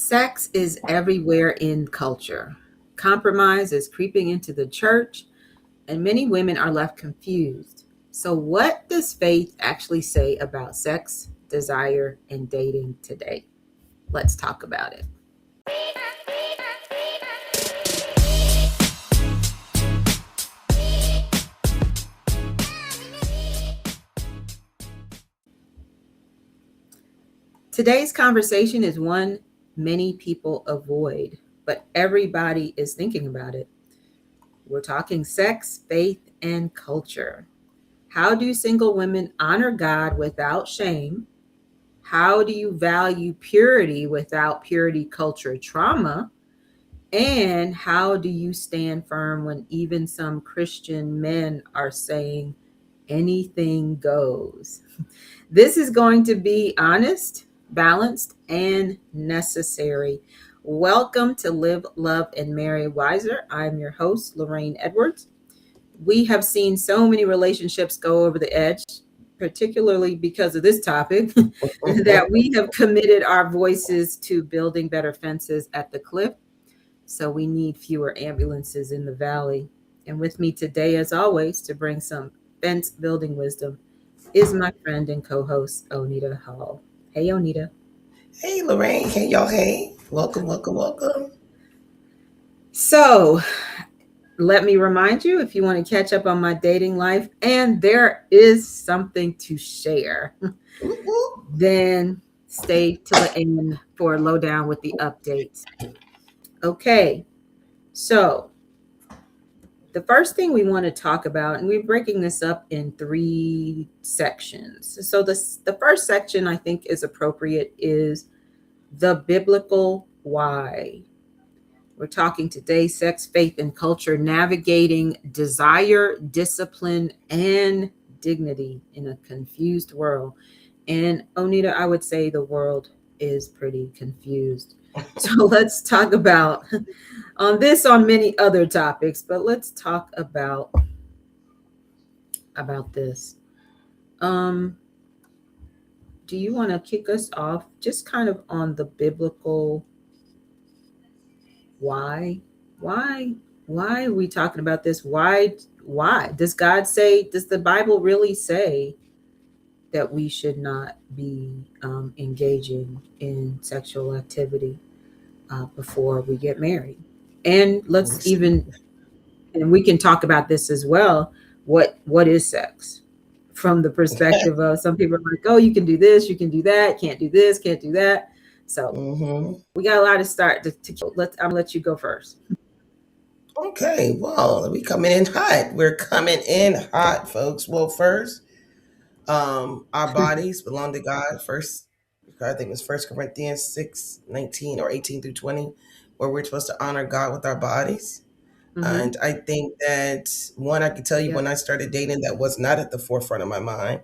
Sex is everywhere in culture. Compromise is creeping into the church, and many women are left confused. So, what does faith actually say about sex, desire, and dating today? Let's talk about it. Today's conversation is one many people avoid, but everybody is thinking about it. We're talking sex, faith, and culture. How do single women honor God without shame? How do you value purity without purity culture trauma? And how do you stand firm when even some Christian men are saying anything goes? This is going to be honest, balanced, and necessary. Welcome to Live, Love, and Marry Wiser. I'm your host, Lorraine Edwards. We have seen so many relationships go over the edge, particularly because of this topic, that we have committed our voices to building better fences at the cliff. So we need fewer ambulances in the valley. And with me today, as always, to bring some fence building wisdom is my friend and co host, Onita Hall. Hey, Onita. Hey, Lorraine. Hey, y'all. Hey. Welcome, welcome, welcome. So, let me remind you if you want to catch up on my dating life and there is something to share, Whoop, whoop. then stay till the end for a lowdown with the updates. Okay, so the first thing we want to talk about, and we're breaking this up in three sections. So the first section I think is appropriate is the biblical why. We're talking today sex, faith, and culture, navigating desire, discipline, and dignity in a confused world. And Onita, I would say the world is pretty confused. So let's talk about on this, on many other topics, but let's talk about this. Um, do you want to kick us off just kind of on the biblical why? Why? Why are we talking about this? Why? Does God say, does the Bible really say that we should not be engaging in sexual activity before we get married? And let's even, and we can talk about this as well. What is sex? From the perspective of some people are like, oh, you can do this, you can do that, can't do this, can't do that. So Mm-hmm. we got a lot to start let's I'm gonna let you go first. Okay, well, we coming in hot. We're coming in hot, folks. Well, first, our bodies belong to God. First, I think it was First Corinthians 6:19 or 18 through 20, where we're supposed to honor God with our bodies. Mm-hmm. And I think that one, I can tell you Yeah. when I started dating, that was not at the forefront of my mind.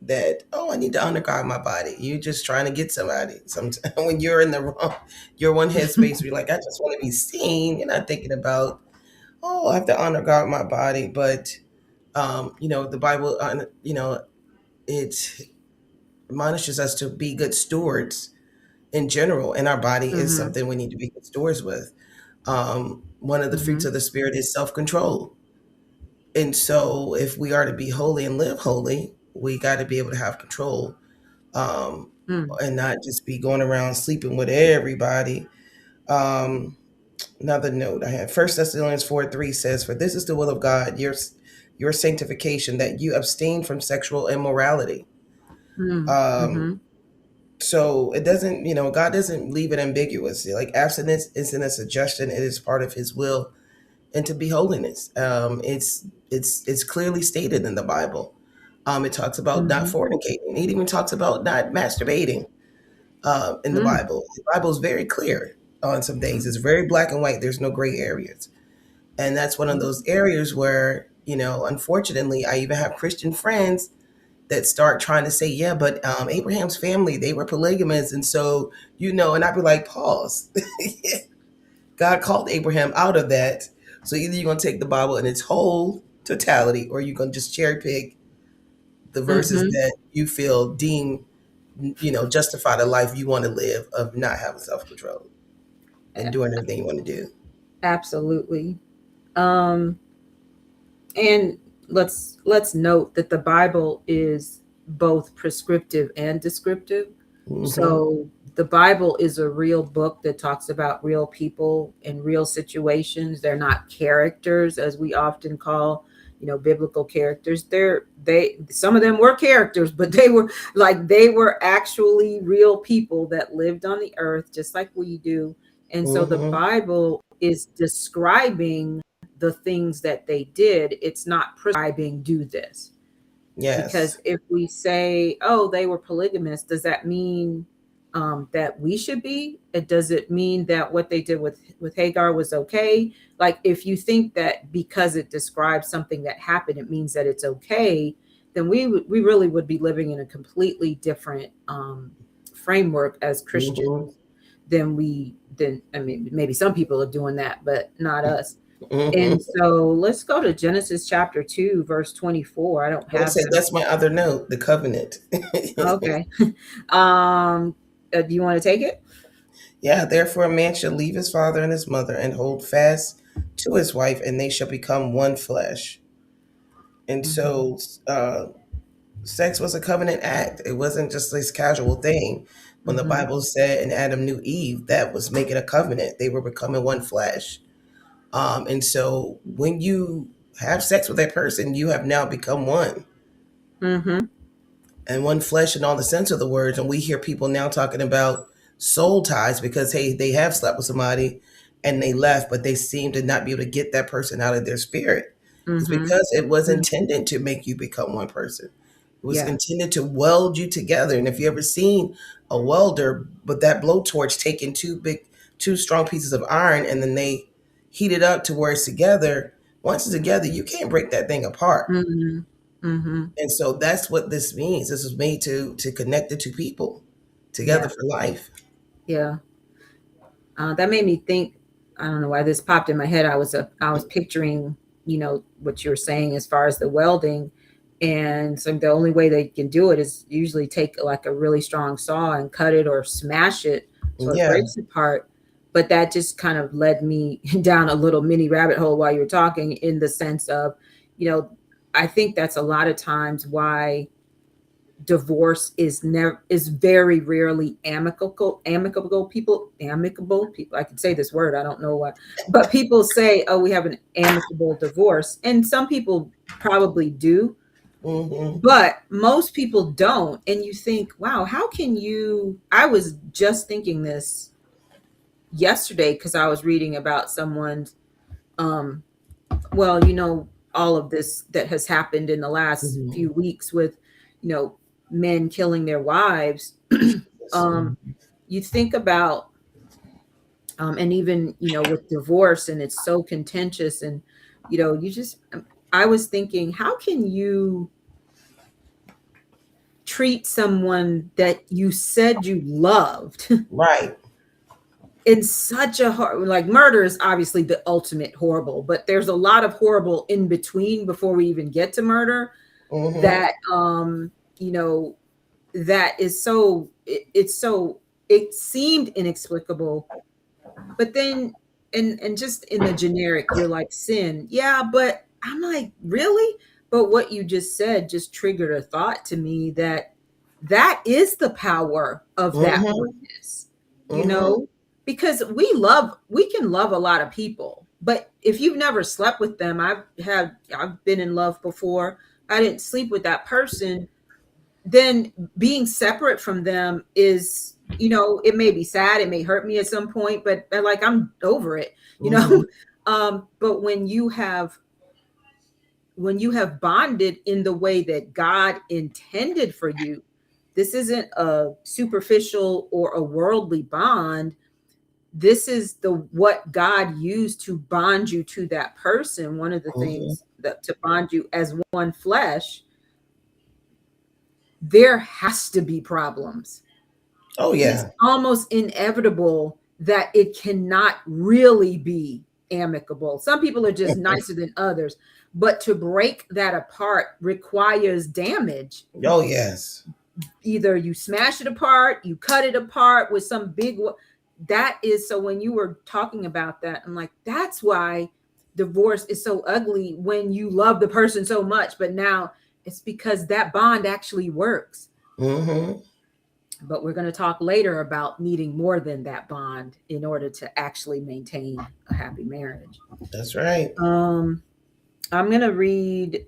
That I need to underguard my body. You're just trying to get somebody. Sometimes when you're in the wrong, your one headspace, where you're like, I just want to be seen. You're not thinking about, I have to honor God my body. But the Bible, it admonishes us to be good stewards in general, and our body is Mm-hmm. something we need to be good stewards with. One of the fruits Mm-hmm. of the spirit is self control, and so if we are to be holy and live holy, we got to be able to have control, um, Mm. and not just be going around sleeping with everybody. Um, Another note I had: First Thessalonians 4:3 says, "For this is the will of God, your sanctification, that you abstain from sexual immorality." Mm. Um, Mm-hmm. so it doesn't, God doesn't leave it ambiguous. Like abstinence isn't a suggestion; it is part of His will, and to be holiness. It's clearly stated in the Bible. It talks about not Mm-hmm. fornicating. It even talks about not masturbating in the Mm. Bible. The Bible is very clear on some things. It's very black and white. There's no gray areas. And that's one of those areas where, unfortunately, I even have Christian friends that start trying to say, yeah, but Abraham's family, they were polygamous. And so, and I'd be like, pause. God called Abraham out of that. So either you're going to take the Bible in its whole totality, or you're going to just cherry pick the verses Mm-hmm. that you feel deem justify the life you want to live of not having self control and doing everything you want to do. Absolutely. Um, and let's note that the Bible is both prescriptive and descriptive. Mm-hmm. So the Bible is a real book that talks about real people and real situations. They're not characters as we often call, biblical characters. They some of them were characters, but they were actually real people that lived on the earth just like we do. And so the Mm-hmm. Bible is describing the things that they did. It's not prescribing do this. Because Yes. if we say, oh, they were polygamous, does that mean that we should be? Does it mean that what they did with Hagar was okay? Like, if you think that because it describes something that happened, it means that it's okay, then we really would be living in a completely different framework as Mm-hmm. Christians than I mean, maybe some people are doing that, but not us. Mm-hmm. And so let's go to Genesis chapter 2, verse 24. I don't I would have say that. that's my other note, the covenant. Okay. Um, do you want to take it? Yeah, therefore a man shall leave his father and his mother and hold fast to his wife, and they shall become one flesh. And Mm-hmm. so, sex was a covenant act. It wasn't just this casual thing. When the Mm-hmm. Bible said, and Adam knew Eve, that was making a covenant. They were becoming one flesh. And so, when you have sex with that person, you have now become one. Mm-hmm. And one flesh in all the sense of the words. And we hear people now talking about soul ties because, hey, they have slept with somebody and they left, but they seem to not be able to get that person out of their spirit. It's Mm-hmm. because it was Mm-hmm. intended to make you become one person. It was Yeah. intended to weld you together. And if you ever seen a welder with that blowtorch taking two strong pieces of iron and then they heat it up to where it's together, once it's together, you can't break that thing apart. Mm-hmm. Mm-hmm. And so that's what this means. This was made to connect the two people together Yeah. for life. Yeah. That made me think. I don't know why this popped in my head. I was picturing, what you were saying as far as the welding, and so the only way they can do it is usually take like a really strong saw and cut it or smash it so it Yeah. breaks apart. But that just kind of led me down a little mini rabbit hole while you were talking, in the sense of, you know, I think that's a lot of times why divorce is very rarely amicable people. I can say this word, I don't know why, but people say, oh, we have an amicable divorce, and some people probably do, Mm-hmm. but most people don't. And you think, wow, how can you I was just thinking this yesterday because I was reading about someone's um well, all of this that has happened in the last Mm-hmm. few weeks with, you know, men killing their wives. um, you think about, and even, with divorce, and it's so contentious, and, I was thinking, how can you treat someone that you said you loved Right. in such a hard, like, murder is obviously the ultimate horrible, but there's a lot of horrible in between before we even get to murder, Mm-hmm. that you know that is so it's so it seemed inexplicable. But then, and just in the generic, you're like, sin, yeah, but I'm like, really? But what you just said just triggered a thought to me, that that is the power of that Mm-hmm. oneness, you Mm-hmm. know because we can love a lot of people, but if you've never slept with them, I've been in love before, I didn't sleep with that person, then being separate from them is, it may be sad, it may hurt me at some point, but like, I'm over it, you Mm-hmm. know but when you have bonded in the way that God intended for you, this isn't a superficial or a worldly bond. This is the what God used to bond you to that person. One of the Mm-hmm. things that to bond you as one flesh, there has to be problems. Oh It's yeah. almost inevitable that it cannot really be amicable. Some people are just nicer than others, but to break that apart requires damage. Oh yes. either you smash it apart, you cut it apart with some big that is. So when you were talking about that, I'm like, that's why divorce is so ugly, when you love the person so much, but now it's because that bond actually works. Mm-hmm. But we're going to talk later about needing more than that bond in order to actually maintain a happy marriage. That's right. um I'm going to read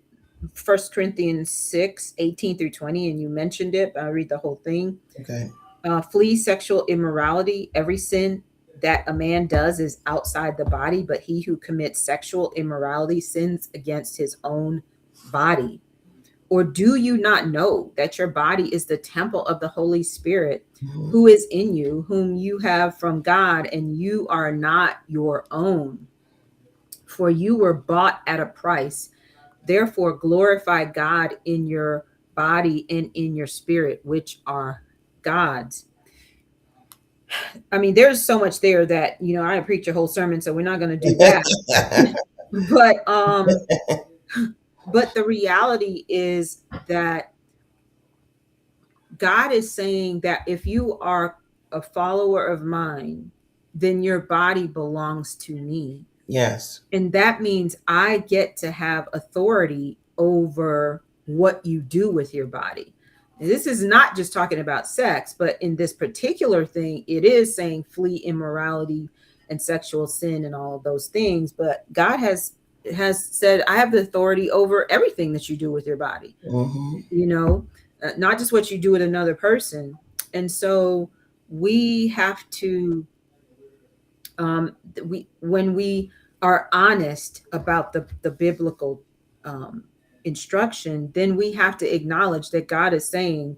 First Corinthians 6:18 through 20, and you mentioned it, but I'll read the whole thing. Okay. Flee sexual immorality. Every sin that a man does is outside the body, but he who commits sexual immorality sins against his own body. Or do you not know that your body is the temple of the Holy Spirit Mm-hmm. who is in you, whom you have from God, and you are not your own? For you were bought at a price. Therefore, glorify God in your body and in your spirit, which are God's. I mean, there's so much there that, I preach a whole sermon, so we're not going to do that. But but the reality is that God is saying that if you are a follower of mine, then your body belongs to me. Yes. And that means I get to have authority over what you do with your body. And this is not just talking about sex, but in this particular thing, it is saying flee immorality and sexual sin and all of those things. But God has said, I have the authority over everything that you do with your body, Mm-hmm. you know, not just what you do with another person. And so we have to, we when we are honest about the biblical um, instruction, then we have to acknowledge that God is saying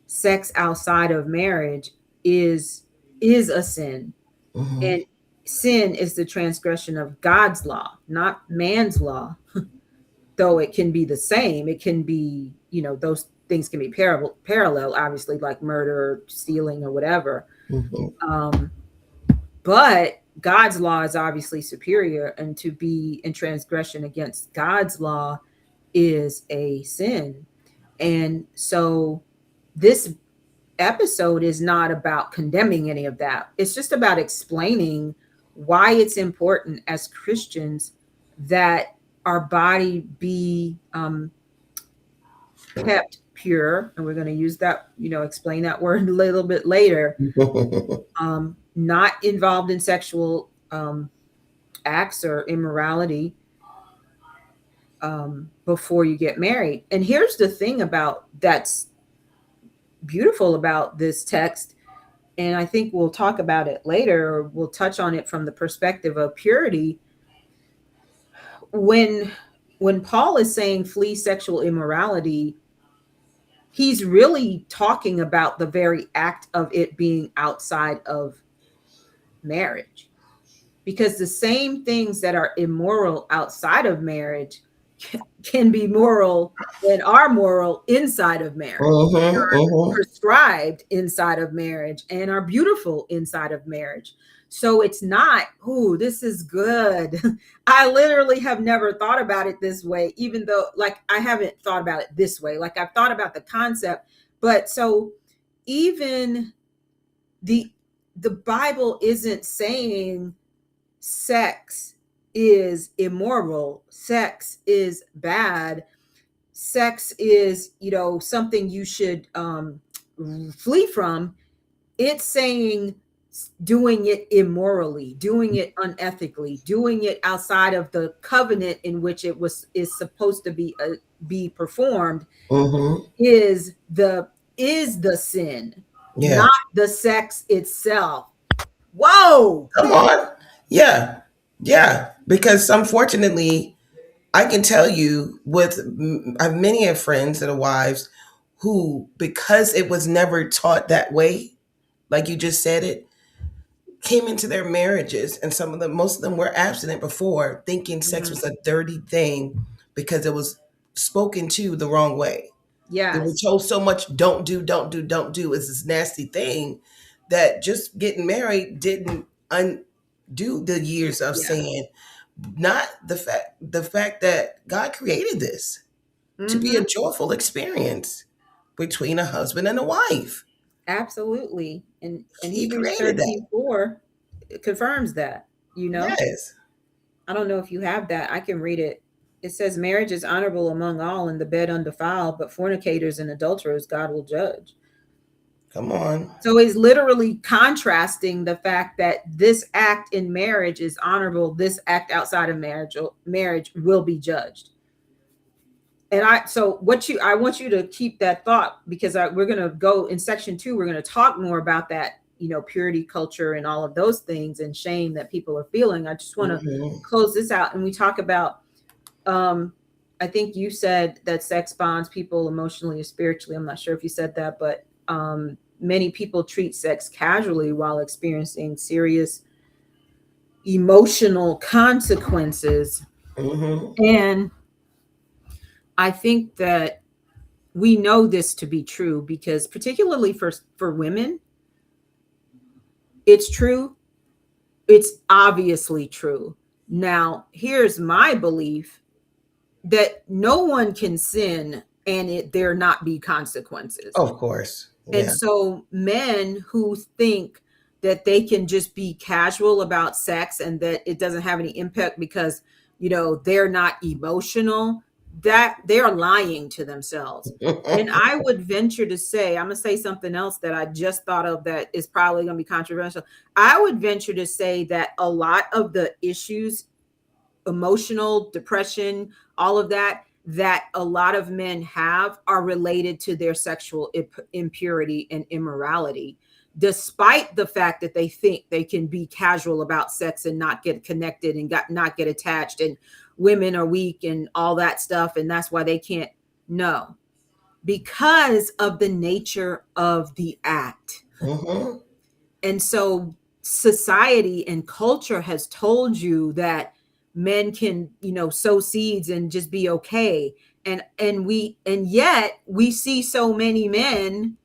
sex outside of marriage is a sin, Mm-hmm. and sin is the transgression of God's law, not man's law. Though it can be the same, it can be, those things can be parallel, obviously, like murder, stealing, or whatever. Mm-hmm. um, but God's law is obviously superior, and to be in transgression against God's law is a sin. And so this episode is not about condemning any of that. It's just about explaining why it's important as Christians that our body be kept pure. And we're going to use that, explain that word a little bit later. Not involved in sexual acts or immorality before you get married. And here's the thing about that's beautiful about this text, and I think we'll talk about it later, or we'll touch on it from the perspective of purity. When Paul is saying flee sexual immorality, he's really talking about the very act of it being outside of marriage, because the same things that are immoral outside of marriage can be moral and are moral inside of marriage, Mm-hmm. Mm-hmm. prescribed inside of marriage, and are beautiful inside of marriage. So it's not, ooh, this is good. I literally have never thought about it this way, even though, like, I haven't thought about it this way. Like, I've thought about the concept, but so even the the Bible isn't saying sex is immoral, sex is bad, sex is, something you should flee from. It's saying doing it immorally, doing it unethically, doing it outside of the covenant in which it was is supposed to be performed Mm-hmm. is the sin, Yeah. not the sex itself. Whoa. Come on. Yeah. Yeah. Because unfortunately, I can tell you with I have many of friends that are wives who, because it was never taught that way, like you just said it, came into their marriages, and some of them, most of them were abstinent before, thinking sex Mhm. was a dirty thing because it was spoken to the wrong way. They were Yes. told so much, don't do, don't do, don't do, is this nasty thing, that just getting married didn't undo the years of Yeah. sin. Not the fact that God created this to be a Hmm. joyful experience. between a husband and a wife. Absolutely. And He Hebrews created that. 13:4 confirms that, you know. Yes. I don't know if you have that. I can read it. It says marriage is honorable among all and the bed undefiled, but fornicators and adulterers God will judge. Come on. So he's literally contrasting the fact that this act in marriage is honorable, this act outside of marriage will be judged. And I want you to keep that thought, because we're going to go in section 2, we're going to talk more about that, purity culture and all of those things and shame that people are feeling. I just want to Hmm. close this out, and we talk about, um I think you said that sex bonds people emotionally or spiritually. I'm not sure if you said that, but many people treat sex casually while experiencing serious emotional consequences. Hmm. And I think that we know this to be true because, particularly for women, it's true. It's obviously true. Now, here's my belief that no one can sin and there not be consequences. Of course. And Yeah. so men who think that they can just be casual about sex and that it doesn't have any impact because, they're not emotional, that they're lying to themselves. And I would venture to say, I'm going to say something else that I just thought of that is probably going to be controversial. I would venture to say that a lot of the issues, emotional depression, all of that a lot of men have are related to their sexual impurity and immorality, despite the fact that they think they can be casual about sex and not get connected and not get attached, and women are weak and all that stuff, and that's why they can't. No, because of the nature of the act. Hmm. And so society and culture has told you that men can, sow seeds and just be okay. And yet we see so many men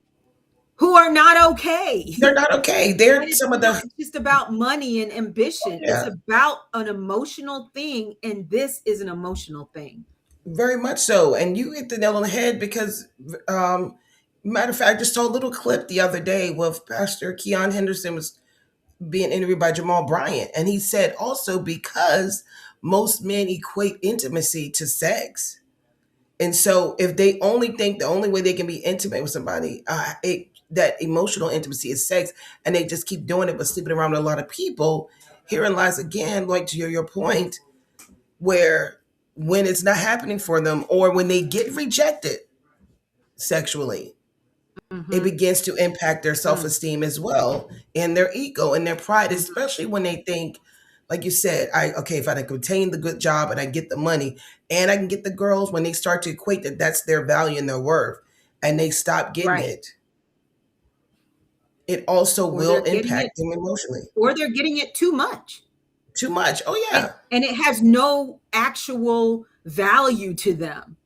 who are not okay. They're not okay. And They're it's some of not the, just about money and ambition. It's yeah, about an emotional thing, and this is an emotional thing. very much so. And you hit the nail on the head because, matter of fact, I just saw a little clip the other day with Pastor Keon Henderson was being interviewed by Jamal Bryant. And he said also because most men equate intimacy to sex. And so if they only think the only way they can be intimate with somebody, that emotional intimacy is sex, and they just keep doing it but sleeping around with a lot of people, herein lies again, like to your point, where when it's not happening for them or when they get rejected sexually, it Mm-hmm. begins to impact their Mm. self-esteem as well and their ego and their pride, Mm-hmm. especially when they think, like you said, if I can obtain the good job and I get the money and I can get the girls, when they start to equate that that's their value and their worth and they stop getting Right. it, it also Or they're will getting it, impact them emotionally. or they're getting it too much. Too much. Oh and yeah. and it has no actual value to them.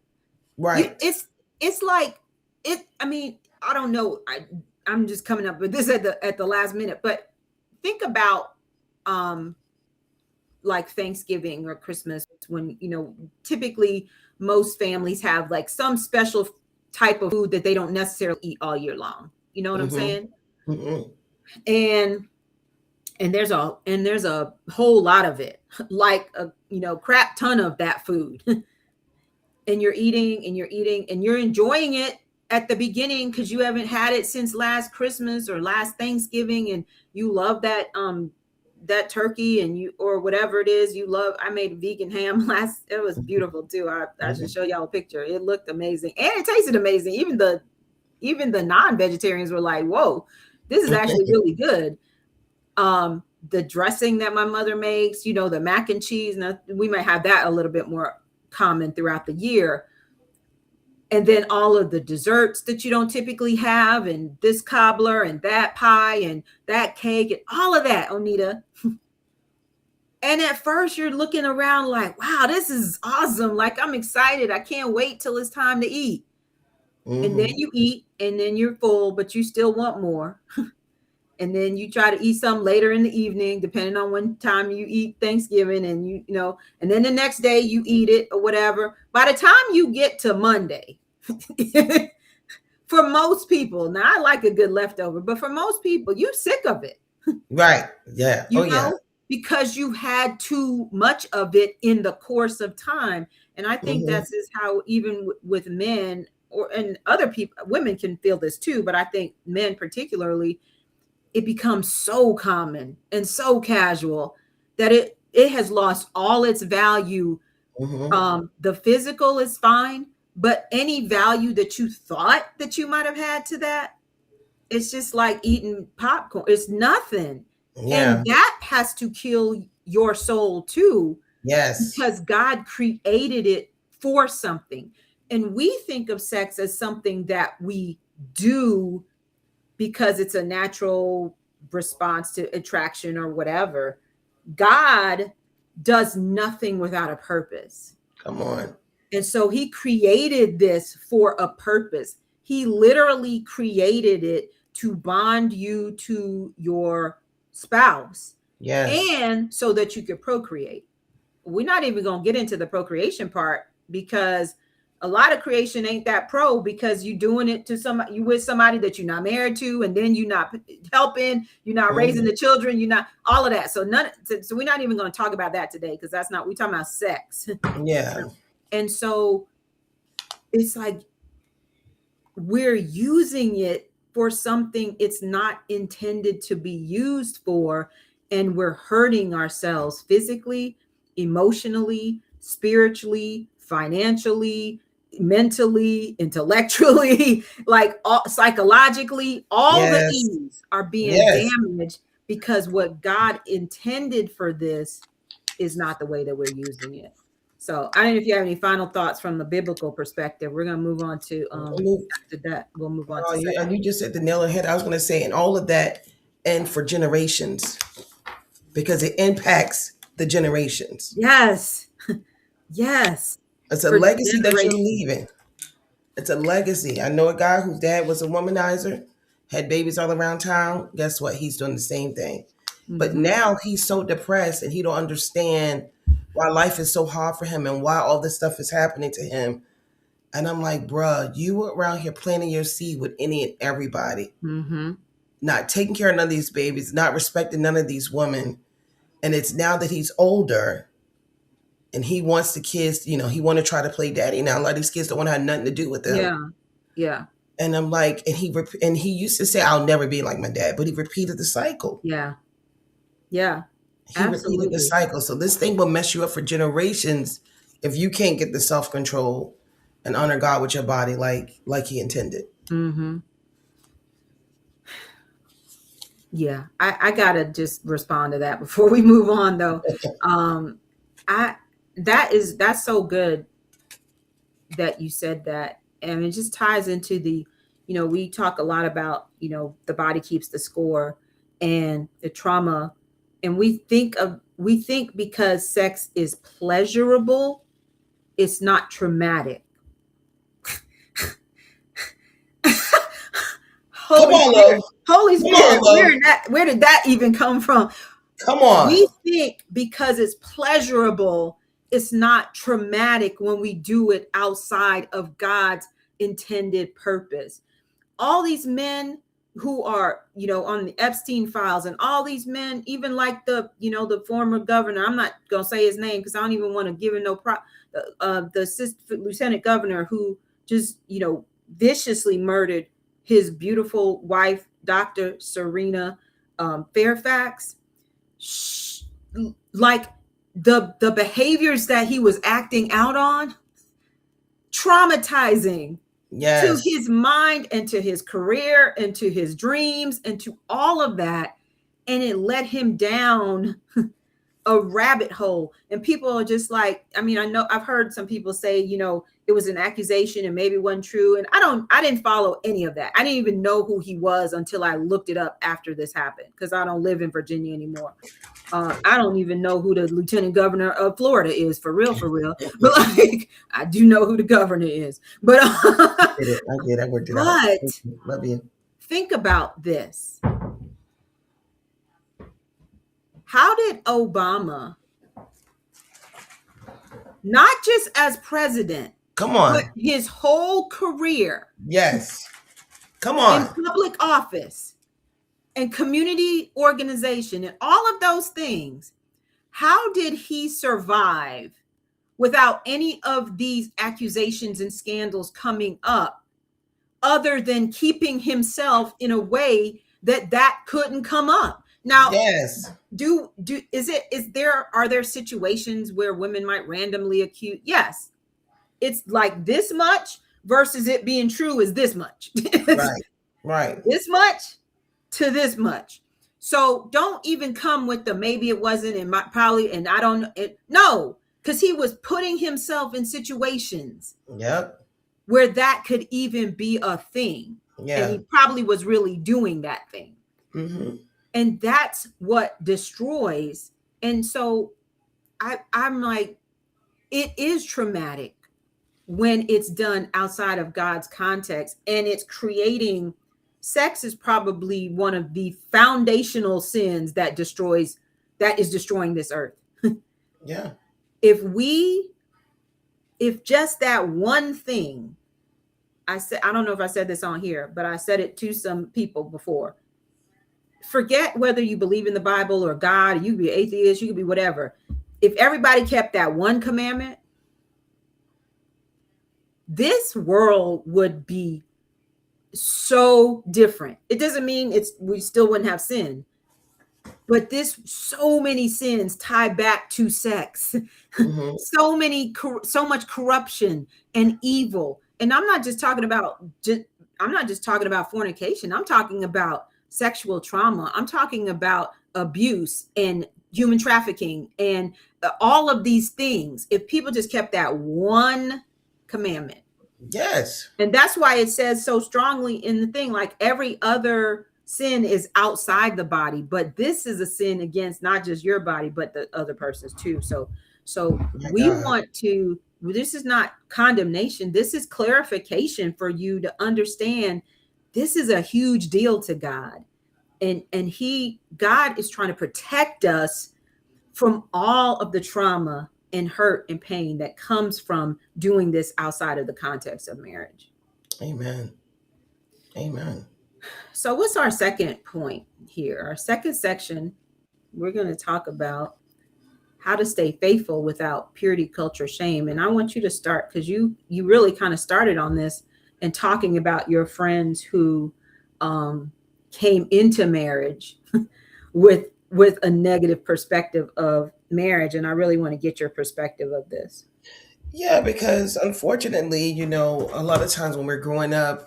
you Right. it's like it. I mean, I don't know. I'm just coming up with this at the last minute, but think about, um like Thanksgiving or Christmas, when, typically most families have like some special type of food that they don't necessarily eat all year long. You know what I'm Mm-hmm. saying? Mm-hmm. And there's a whole lot of it, like a, crap ton of that food. And you're eating and you're eating and you're enjoying it at the beginning because you haven't had it since last Christmas or last Thanksgiving, and you love that turkey, and you, or whatever it is you love. I made vegan ham last. It was beautiful too. I should Mm-hmm. show y'all a picture. It looked amazing and it tasted amazing. Even the non-vegetarians were like, whoa, this is actually really good. The dressing that my mother makes, the mac and cheese, and we might have that a little bit more common throughout the year. And then all of the desserts that you don't typically have, and this cobbler and that pie and that cake and all of that, Onita. And at first you're looking around like, wow, this is awesome. Like, I'm excited. I can't wait till it's time to eat. And then Mm-hmm. you eat and then you're full, but you still want more. And then you try to eat some later in the evening, depending on when time you eat Thanksgiving, and and then the next day you eat it or whatever. By the time you get to Monday, For most people, now I like a good leftover, but for most people, you sick of it, Right. Yeah. Oh you yeah. know, because you had too much of it in the course of time. And I think Hmm. that's is how even with men or and other people, women can feel this too, but I think men particularly, it becomes so common and so casual that it has lost all its value. Hmm. The physical is fine, but any value that you thought that you might have had to that, it's just like eating popcorn. It's nothing. And Yeah. that has to kill your soul too, Yes. because God created it for something. And we think of sex as something that we do because it's a natural response to attraction or whatever. God does nothing without a purpose. Come on. And so he created this for a purpose. He literally created it to bond you to your spouse Yes. and so that you could procreate. We're not even going to get into the procreation part because a lot of creation ain't that pro, because you doing it to somebody, you with somebody that you're not married to, and then you're not helping, you're not raising Hmm. the children, you're not all of that. So we're not even going to talk about that today, because that's not, we're talking about sex. Yeah. And so it's like we're using it for something it's not intended to be used for, and we're hurting ourselves physically, emotionally, spiritually, financially, mentally, intellectually, like all, psychologically, all the Yes. E's are being Yes. damaged because what God intended for this is not the way that we're using it. So I don't know if you have any final thoughts from the biblical perspective. We're gonna move on to after that, we'll move on Oh, to sex. you just hit the nail on the head. I was going to say, and all of that, and for generations, because it impacts the generations. Yes, yes, It's a for legacy that you're generations. leaving. It's a legacy. I know a guy whose dad was a womanizer, had babies all around town. Guess what? He's doing the same thing. But Mm-hmm, now he's so depressed and he don't understand why life is so hard for him and why all this stuff is happening to him. And I'm like, bruh, you were around here planting your seed with any and everybody, mm-hmm. not taking care of none of these babies, not respecting none of these women. And it's now that he's older and he wants the kids, he want to try to play daddy now. A lot of these kids don't want to have nothing to do with them. Yeah, yeah, And I'm like, and he used to say, "I'll never be like my dad," but he repeated the cycle. yeah, yeah, He repeated the absolutely. cycle. So this thing will mess you up for generations if you can't get the self control and honor God with your body like He intended. Mm-hmm. Yeah, I gotta just respond to that before we move on, though. Um, I that's so good that you said that, and it just ties into the, we talk a lot about, the body keeps the score and the trauma, and we think because sex is pleasurable, it's not traumatic. Come Holy on, Spirit, love. Holy Come on, Spirit, love. where did that even come from? Come on. We think because it's pleasurable, it's not traumatic when we do it outside of God's intended purpose. All these men who are, on the Epstein files, and all these men, even like the former governor, I'm not gonna say his name because I don't even want to give him no the assistant lieutenant governor who just, viciously murdered his beautiful wife, Dr. Serena Fairfax. Like the behaviors that he was acting out on, traumatizing to Yes. his mind and to his career and to his dreams and to all of that, and it led him down a rabbit hole. And people are just like, I mean, I know I've heard some people say, it was an accusation and maybe it wasn't true, and I didn't follow any of that. I didn't even know who he was until I looked it up after this happened, because I don't live in Virginia anymore. I don't even know who the lieutenant governor of Florida is, for real, for real. But like, I do know who the governor is. But I did it. I did. I worked it out. Thank but you. Love you. think about this. How did Obama, not just as president, Come but on. his whole career, Yes. Come in on. public office and community organization and all of those things, how did he survive without any of these accusations and scandals coming up, other than keeping himself in a way that that couldn't come up? Now, Yes. do is there, are there situations where women might randomly accuse? Yes. It's like this much versus it being true is this much. It's Right. Right. this much to this much. So don't even come with the maybe it wasn't and my, probably and I don't know. No, because he was putting himself in situations Yep. where that could even be a thing. And Yeah. he probably was really doing that thing. Mm-hmm. And that's what destroys. And so I'm like, it is traumatic when it's done outside of God's context, and it's creating, sex is probably one of the foundational sins that destroys, that is destroying this earth. Yeah. If we, if just that one thing, I said, I don't know if I said this on here, but I said it to some people before. Forget whether you believe in the Bible or God, you could be atheist, you could be whatever. If everybody kept that one commandment, this world would be so different. It doesn't mean it's, we still wouldn't have sin, but this, so many sins tie back to sex. Mm-hmm. So many, so much corruption and evil. And I'm not just talking about just, I'm not just talking about fornication. I'm talking about sexual trauma. I'm talking about abuse and human trafficking and all of these things. If people just kept that one commandment, Yes. and that's why it says so strongly in the thing, like every other sin is outside the body, but this is a sin against not just your body, but the other person's too. So My we God. want to, this is not condemnation. This is clarification for you to understand this is a huge deal to God. And God is trying to protect us from all of the trauma and hurt and pain that comes from doing this outside of the context of marriage. Amen. Amen. So, what's our second point here? Our second section, we're going to talk about how to stay faithful without purity, culture, shame. And I want you to start because you really kind of started on this and talking about your friends who came into marriage with a negative perspective of marriage. And I really want to get your perspective of this. Yeah, because unfortunately, a lot of times when we're growing up,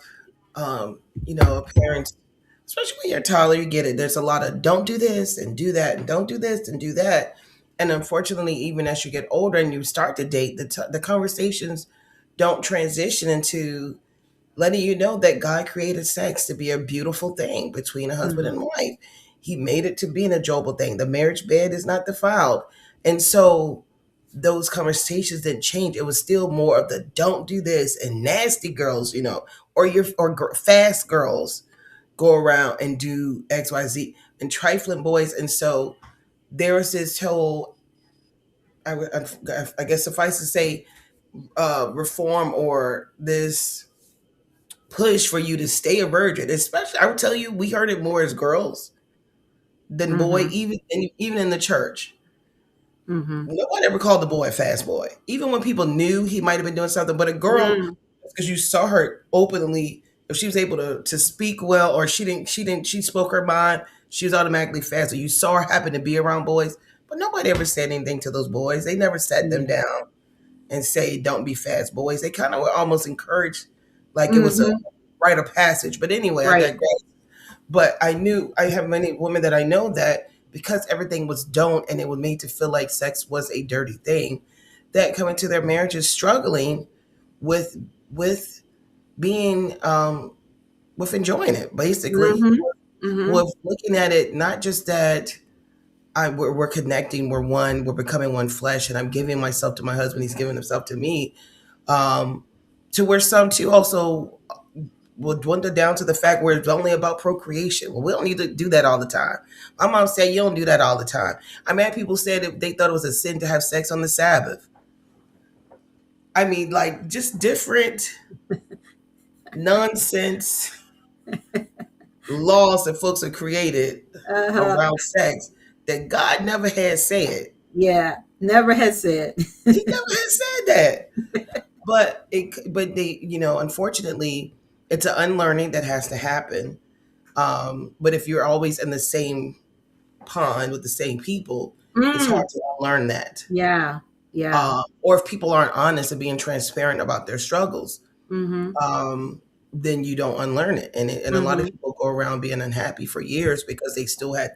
parents, especially when you're a toddler, you get it. There's a lot of don't do this and do that, and don't do this and do that. And unfortunately, even as you get older and you start to date, the conversations don't transition into letting you know that God created sex to be a beautiful thing between a husband and Mm-hmm. wife. He made it to be an enjoyable thing. The marriage bed is not defiled. And so those conversations didn't change. It was still more of the don't do this and nasty girls, fast girls go around and do XYZ and trifling boys. And so there was this whole, I guess suffice to say, reform or this push for you to stay a virgin. Especially, I would tell you, we heard it more as girls than boy, Mm-hmm. even in the church. Mm-hmm. No one ever called the boy a fast boy, even when people knew he might have been doing something. But a girl, Mm-hmm. because you saw her openly, if she was able to speak well, or she spoke her mind, she was automatically fast. So you saw her happen to be around boys, but nobody ever said anything to those boys. They never sat them Yeah. down and say, "Don't be fast boys." They kind of were almost encouraged, like it was a Mm-hmm. rite of passage. But anyway, I Right. digress. But I have many women that I know that because everything was don't and it was made to feel like sex was a dirty thing, that come into their marriages struggling with with being with enjoying it, basically, Mm-hmm. Mm-hmm. with looking at it not just that we're connecting, we're one, we're becoming one flesh, and I'm giving myself to my husband, he's giving himself to me, um, to where some too also will dwindle down to the fact where it's only about procreation. Well, we don't need to do that all the time. My mom said you don't do that all the time. I mean, people said that they thought it was a sin to have sex on the Sabbath. I mean, like just different nonsense laws that folks have created Uh-huh. around sex that God never had said. Yeah, never has said. He never had said that. But they, unfortunately, it's an unlearning that has to happen. But if you're always in the same pond with the same people, it's Mm, hard to unlearn that. yeah, yeah. Or if people aren't honest and being transparent about their struggles, Mm-hmm. um, then you don't unlearn it. And a lot of Mm-hmm. people go around being unhappy for years because they still had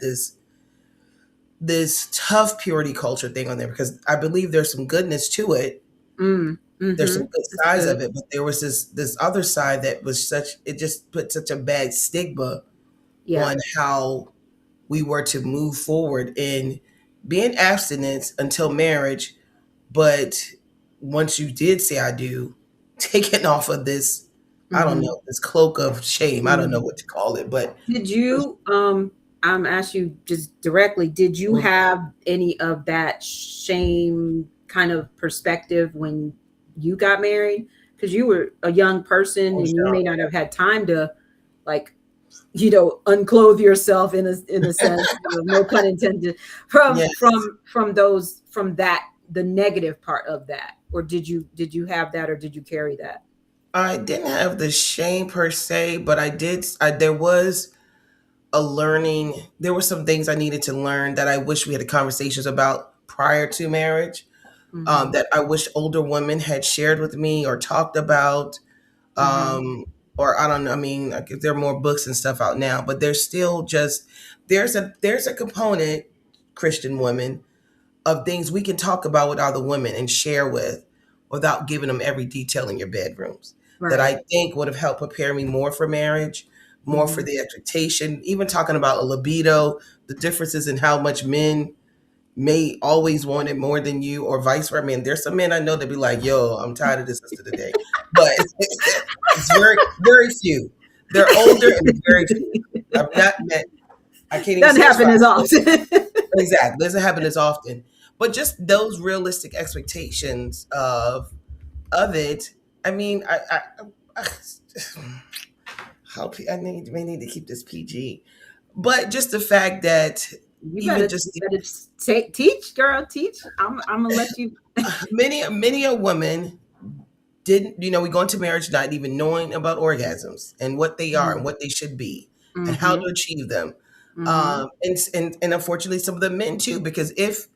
this tough purity culture thing on there. Because I believe there's some goodness to it. Mm, There's mm-hmm. some good That's sides good. of it, but there was this other side that was it just put such a bad stigma Yeah. on how we were to move forward in being abstinence until marriage. But once you did say I do, taking off of this, I don't Mm-hmm. know, this cloak of shame. I don't know Mm. what to call it, but Did you I'm ask you just directly, did you mm, have any of that shame kind of perspective when you got married? Because you were a young person oh, and you sure. may not have had time to like, unclothe yourself in a sense, no pun intended, Yeah, from that, the negative part of that. Or did you have that, or did you carry that? I didn't have the shame per se, but I did. There was a learning. There were some things I needed to learn that I wish we had conversations about prior to marriage. Mm-hmm. That I wish older women had shared with me or talked about. Mm-hmm. Um, or I don't know. I mean, like, there are more books and stuff out now, but there's still just there's a component, Christian women, of things we can talk about with other women and share with without giving them every detail in your bedrooms that Right. I think would have helped prepare me more for marriage, more for Mm-hmm. the expectation, even talking about a libido, the differences in how much men may always want it more than you or vice versa. I mean, there's some men I know that be like, yo, I'm tired of this sister today. But it's very, very few. They're older and very few. I've not met, I can't even Doesn't say it's happen five. as often. Exactly. Doesn't happen as often. But just those realistic expectations of it. I mean, I how I may need to keep this PG. But just the fact that You even better just you better teach, girl, teach. I'm gonna let you. many a woman didn't, we go into marriage not even knowing about orgasms and what they are and what they should be and how Mm-hmm. to achieve them. Mm-hmm. And unfortunately some of the men too, because if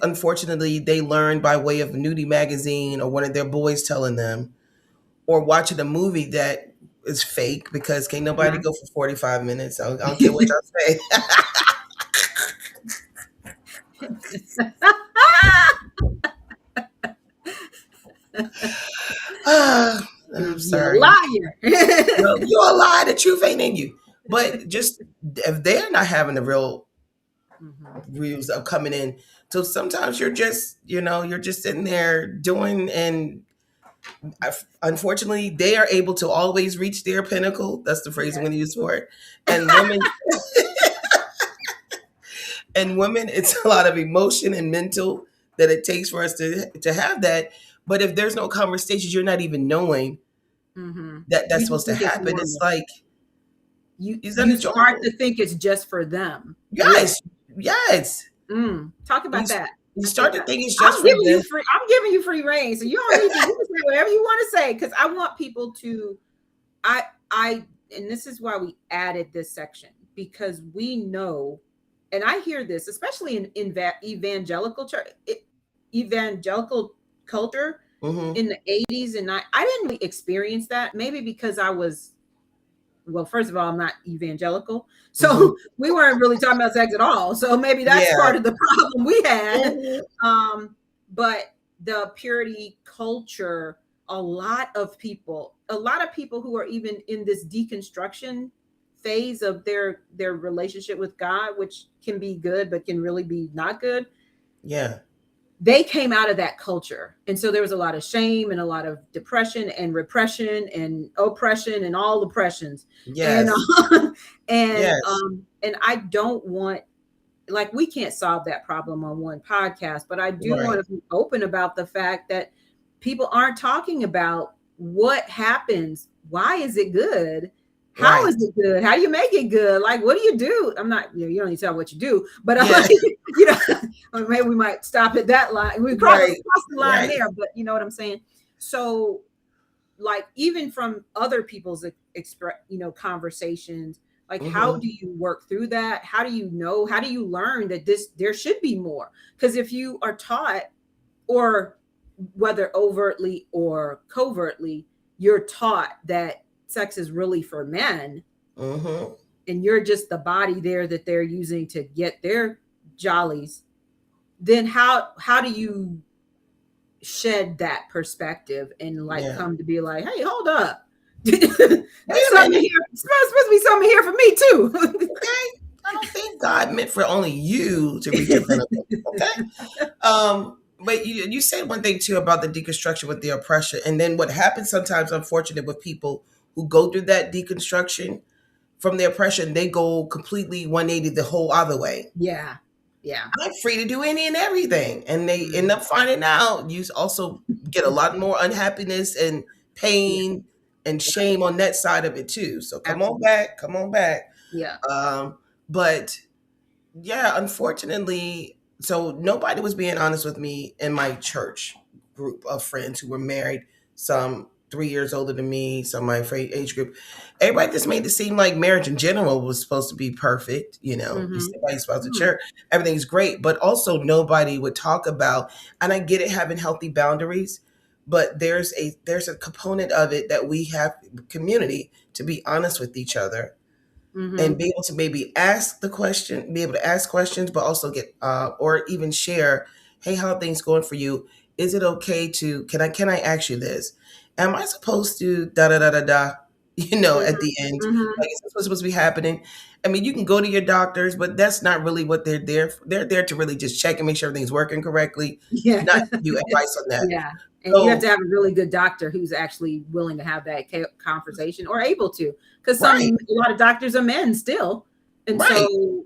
unfortunately they learn by way of nudie magazine or one of their boys telling them, or watching a movie that is fake, because can't nobody Uh-huh. go for 45 minutes. I don't care what y'all say. I'm You're a sorry. liar. You're a lie. The truth ain't in you. But just if they're not having the real Mm-hmm. views of coming in, so sometimes you're just sitting there doing, and unfortunately they are able to always reach their pinnacle. That's the phrase I'm going to Yes. use for it. And women, it's a lot of emotion and mental that it takes for us to have that. But if there's no conversations, you're not even knowing Mm-hmm. that that's You just supposed to think it's happen. It's normal. like, You is that you start enjoyable? to think it's just for them. Really. Yes, yes. Talk You, about that. you I think start to think it's just I'm for giving you them. free. I'm giving you free reign, so you don't need to. You can say whatever you want to say, because I want people to. I I and this is why we added this section, because we know, and I hear this especially in evangelical church, evangelical culture Hmm. in the 80s, and I didn't really experience that, maybe because I was, well, first of all, I'm not evangelical. Hmm. So we weren't really talking about sex at all. So maybe that's Yeah. part of the problem we had. Hmm. But the purity culture, a lot of people who are even in this deconstruction phase of their relationship with God, which can be good, but can really be not good, Yeah. they came out of that culture. And so there was a lot of shame and a lot of depression and repression and oppression and all oppressions. And Yes. Yes. and I don't want, like, we can't solve that problem on one podcast, but I do want Right. to be open about the fact that people aren't talking about what happens. Why is it good? How Right. is it good? How do you make it good? Like, what do you do? I'm not, you don't need to tell what you do, but I'm Yeah. like, or maybe we might stop at that line. We Right. cross the line Right. there, but you know what I'm saying? So, like, even from other people's conversations, like, how Mm-hmm. do you work through that? How do you know? How do you learn that there should be more? Because if you are taught, or whether overtly or covertly, you're taught that sex is really for men, Mm-hmm. and you're just the body there that they're using to get their jollies, then how do you shed that perspective and like Yeah. come to be like, hey, hold up. Wait There's a something minute. here. It's supposed to be something here for me too. Okay. I don't think God meant for only you to reach your pinnacle. Okay. But you said one thing too about the deconstruction with the oppression, and then what happens sometimes, unfortunate, with people who go through that deconstruction from the oppression, they go completely 180 the whole other way. Yeah. Yeah. I'm free to do any and everything, and they end Mhm. up finding out you also get a lot more unhappiness and Yeah. pain and Yeah. shame on that side of it too. So Absolutely. come on back. Yeah. But yeah, unfortunately, so nobody was being honest with me in my church group of friends who were married, some 3 years older than me, some my age group. Everybody just made it seem like marriage in general was supposed to be perfect. You know, you Mm-hmm. see my spouse at Mm. church, everything's great, but also nobody would talk about, and I get it having healthy boundaries, but there's a component of it that we have community to be honest with each other and Mm-hmm. be able to maybe ask the question, be able to ask questions, but also get or even share, hey, how are things going for you? Is it okay to can I ask you this? Am I supposed to da da da da da? You know, at the end, Mm-hmm. like is this what's supposed to be happening? I mean, you can go to your doctors, but that's not really what they're there for. They're there to really just check and make sure everything's working correctly, Yeah. not give you advice on that. Yeah. And you have So, to have a really good doctor who's actually willing to have that conversation or able to, because right, a lot of doctors are men still. And right, so,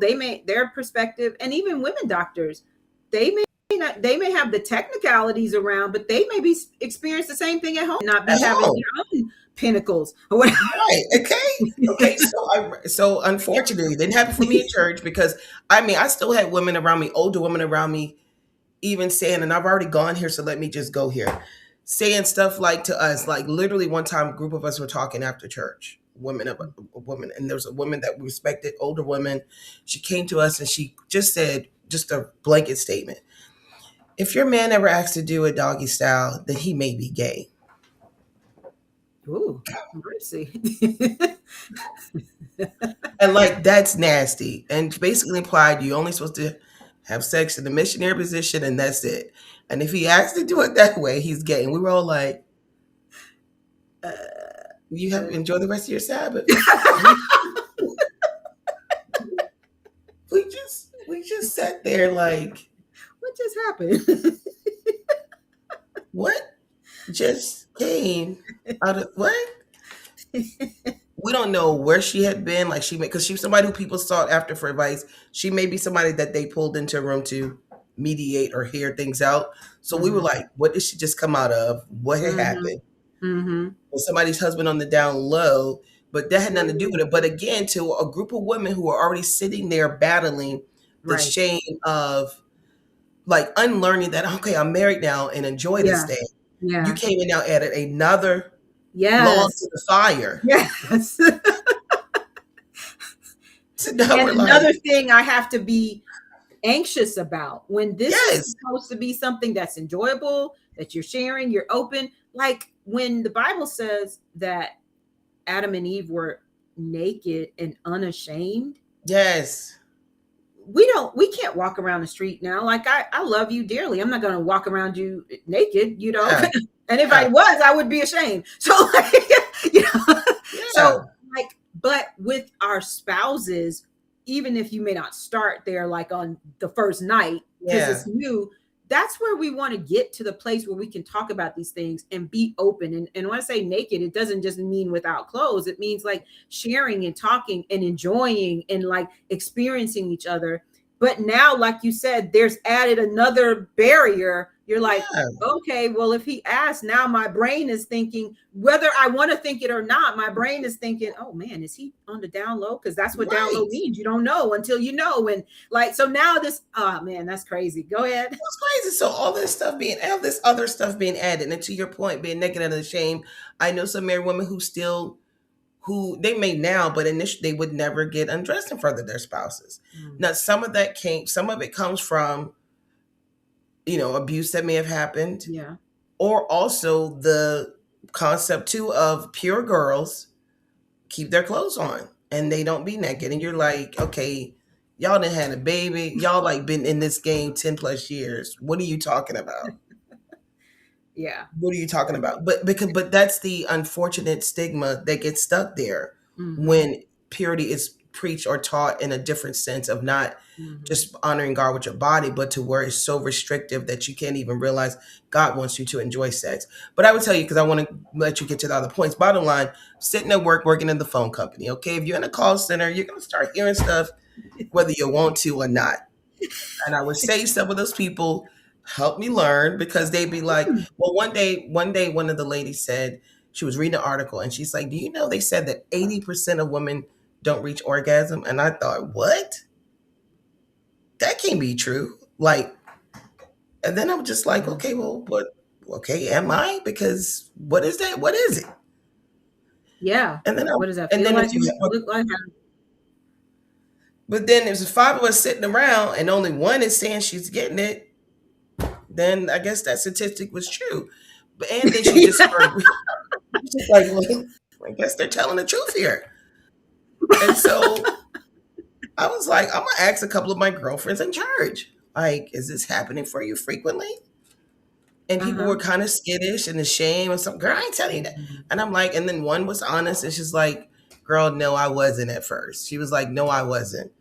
they may, their perspective, and even women doctors, they may have the technicalities around, but they may be experience the same thing at home, not be at having home. their own pinnacles or whatever. Right. Okay. Okay. So unfortunately, it didn't happen for me in church because I mean I still had women around me, older women around me, even saying, and I've already gone here, so let me just go here, saying stuff like to us, like literally one time, a group of us were talking after church, women, and there was a woman that we respected, older woman. She came to us and she just said, just a blanket statement: if your man ever asks to do a doggy style, then he may be gay. Ooh, mercy. And like that's nasty. And basically implied you only supposed to have sex in the missionary position and that's it. And if he asks to do it that way, he's gay. And we were all like, uh, you have uh, enjoy the rest of your Sabbath. We we just sat there like, what just happened? what just came out of what? We don't know where she had been. Like she may because she was somebody who people sought after for advice. She may be somebody that they pulled into a room to mediate or hear things out. So we were Mhm. like, what did she just come out of? What had Mhm. happened? Mhm. Was somebody's husband on the down low? But that had nothing to do with Mhm. it. But again, to a group of women who are already sitting there battling the Right. shame of like unlearning that, okay, I'm married now and enjoy this Yeah. thing. You Yeah. came and now added another log to Yes. the fire. Yes. So now And we're like, another thing I have to be anxious about, when this is yes, supposed to be something that's enjoyable, that you're sharing, you're open, like when the Bible says that Adam and Eve were naked and unashamed, yes. we can't walk around the street now. Like, I love you dearly, I'm not going to walk around you naked, Yeah, and if yeah, I was, I would be ashamed. So like, you know yeah, so like, but with our spouses, even if you may not start there like on the first night because yeah, it's new, that's where we want to get to, the place where we can talk about these things and be open. And when I say naked, it doesn't just mean without clothes. It means like sharing and talking and enjoying and like experiencing each other. But now, like you said, there's added another barrier You're like, Yeah, okay, well, if he asked, now my brain is thinking, whether I want to think it or not, my brain is thinking, oh man, is he on the down low? Because that's what down low right. means. You don't know until you know. And like, so now this, oh man, that's crazy. Go ahead. It's crazy. So all this other stuff being added, and to your point, being naked and ashamed. I know some married women who still who they may now, but initially they would never get undressed in front of their spouses. Mm, Now, some of it comes from abuse that may have happened, yeah. or also the concept too of pure girls keep their clothes on and they don't be naked, and you're like, okay, y'all done had a baby, y'all like been in this game 10 plus years. What are you talking about? Yeah. What are you talking about? But that's the unfortunate stigma that gets stuck there Mm-hmm. when purity is preached or taught in a different sense of not Mm-hmm. just honoring God with your body, but to where it's so restrictive that you can't even realize God wants you to enjoy sex. But I would tell you, because I want to let you get to the other points. Bottom line, sitting at work, working in the phone company. Okay, if you're in a call center, you're gonna start hearing stuff whether you want to or not. And I would say some of those people help me learn because they'd be like, Mm. well, one day, one of the ladies said she was reading an article and she's like, do you know they said that 80% of women don't reach orgasm? And I thought, what? That can't be true. Like, and then I was just like, Yeah. okay, well, what? Okay, am I? Because what is that? What is it? Yeah. And then What does that and feel then if like? you, Look like? but then there's five of us sitting around and only one is saying she's getting it, then I guess that statistic was true. But and then she just started. She's like, well, I guess they're telling the truth here. And so I was like, I'm gonna ask a couple of my girlfriends in church, like, is this happening for you frequently? And people Uh-huh. were kind of skittish and ashamed and some girl, I ain't telling you that. Mhm. And I'm like, and then one was honest and she's like, girl, no, I wasn't at first. She was like, no, I wasn't.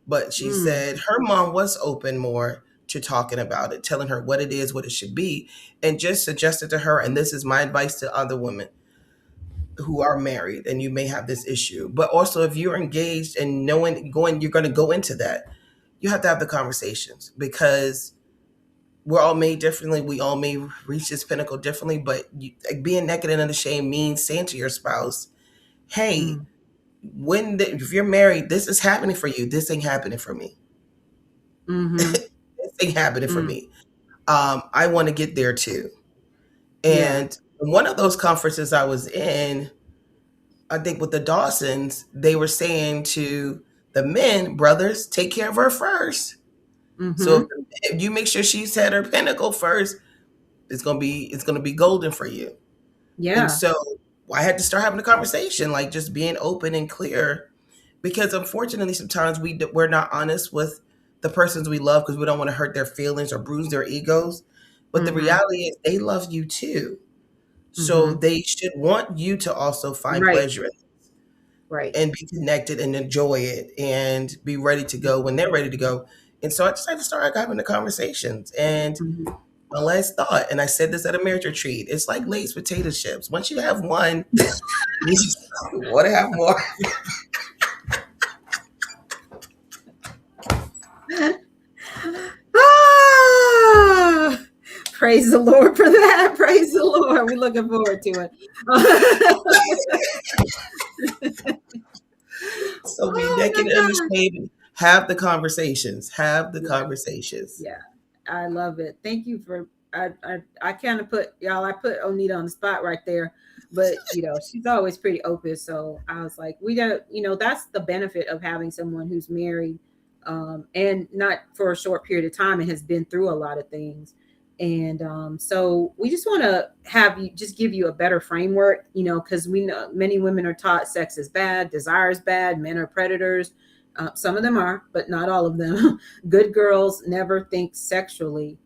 But she Mm. said her mom was open more to talking about it, telling her what it is, what it should be, and just suggested to her, and this is my advice to other women who are married and you may have this issue. But also if you're engaged and knowing going you're going to go into that, you have to have the conversations because we're all made differently. We all may reach this pinnacle differently, but like, being naked and unashamed means saying to your spouse, hey, Mm. if you're married, this is happening for you. This ain't happening for me. Mm-hmm. This ain't happening for Mm. me. I want to get there too. Yeah. And one of those conferences I was in, I think with the Dawsons, they were saying to the men, brothers, take care of her first. So Mm-hmm. if you make sure she's at her pinnacle first, it's gonna be golden for you. And Yeah. so I had to start having a conversation, like just being open and clear, because unfortunately sometimes we're not honest with the persons we love because we don't want to hurt their feelings or bruise their egos. But the Mm-hmm. reality is they love you too. So Mm-hmm. they should want you to also find Right. pleasure Right. and be connected and enjoy it and be ready to go when they're ready to go. And so I just had to start having the conversations. And Mm-hmm. my last thought, and I said this at a marriage retreat, it's like Lay's potato chips. Once you have one, you just want to have more. Ah, praise the Lord for that. Praise the Lord. We're looking forward to it. So be Oh naked my and God. understanding. Have the conversations. Have the Yeah. conversations. Yeah. I love it. Thank you for I kind of put y'all, I put Onita on the spot right there. But she's always pretty open. So I was like, we don't, that's the benefit of having someone who's married, and not for a short period of time and has been through a lot of things. And so we just want to have you just give you a better framework, because we know many women are taught sex is bad, desire is bad, men are predators. Some of them are, but not all of them. Good girls never think sexually.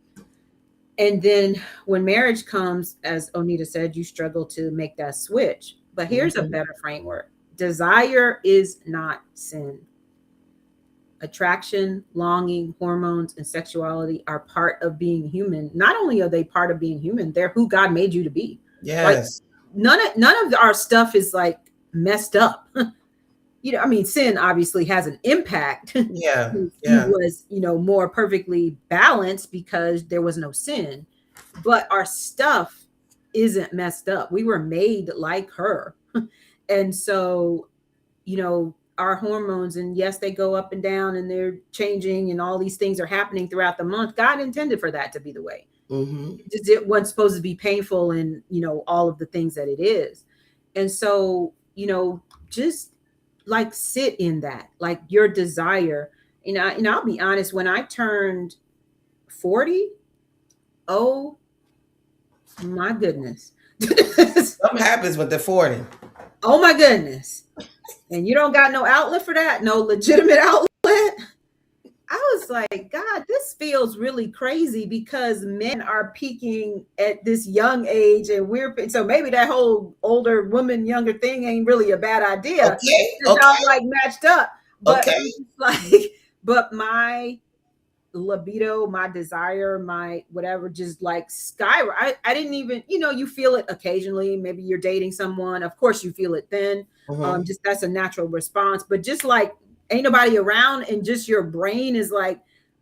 And then when marriage comes, as Onita said, you struggle to make that switch. But here's a Mhm. better framework: desire is not sin. Attraction, longing, hormones, and sexuality are part of being human. Not only are they part of being human, they're who God made you to be. Like Yes. none of our stuff is like messed up. I mean, sin obviously has an impact. Yeah. Eve Yeah. was, more perfectly balanced because there was no sin. but our stuff isn't messed up. We were made like her. And so, our hormones, and yes, they go up and down and they're changing and all these things are happening throughout the month. God intended for that to be the way. Mm-hmm. It wasn't supposed to be painful and, all of the things that it is. And so, just like sit in that, like your desire. I'll be honest, when I turned 40, oh my goodness. Something happens with the 40. Oh my goodness. And you don't got no outlet for that, no legitimate outlet. I was like, God, this feels really crazy because men are peaking at this young age, and so maybe that whole older woman, younger thing ain't really a bad idea. Okay, It's okay, all like matched up. But okay. I'm just like, but my libido, my desire, my whatever, just like skyrocket. I didn't even, you feel it occasionally. Maybe you're dating someone. Of course you feel it then. Mm-hmm. Just that's a natural response. But just like ain't nobody around and just your brain is like,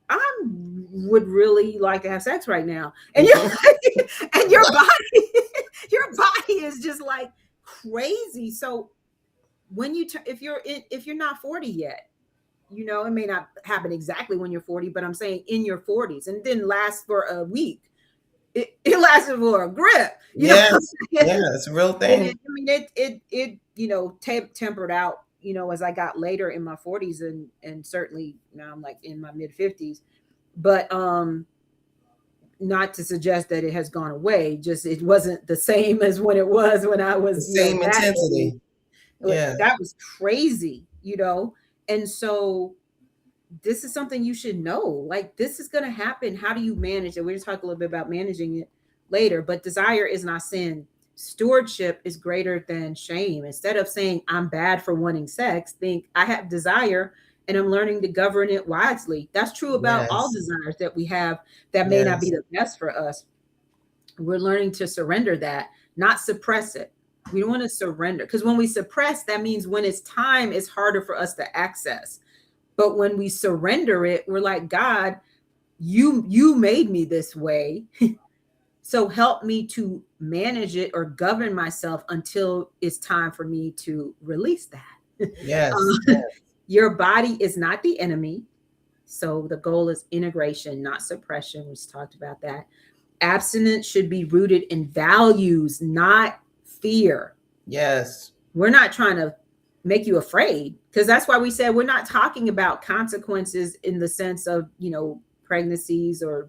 I would really like to have sex right now. And Mm-hmm. and your body, your body is just like crazy. So when if you're not 40 yet, it may not happen exactly when you're 40, but I'm saying in your 40s, and didn't last for a week. It lasted for a grip, Yes, yeah, it's a real And thing. tempered out, as I got later in my 40s, and certainly now I'm like in my mid 50s. But not to suggest that it has gone away, just it wasn't the same as when it was when I The was, same that age. intensity. Yeah. That was crazy. And so this is something you should know. Like, this is going to happen. How do you manage it? We're going to talk a little bit about managing it later, but desire is not sin. Stewardship is greater than shame. Instead of saying I'm bad for wanting sex, think I have desire and I'm learning to govern it wisely. That's true about all Yes. desires that we have that may not be Yes. the best for us. We're learning to surrender that, not suppress it. We don't want to surrender, because when we suppress, that means when it's time, it's harder for us to access. But when we surrender it, we're like, God, you made me this way. So help me to manage it or govern myself until it's time for me to release that. Yes. uh, your body is not the enemy. So the goal is integration, not suppression. We just talked about that. Abstinence should be rooted in values, not fear. Yes. We're not trying to make you afraid, because that's why we said we're not talking about consequences in the sense of, pregnancies or,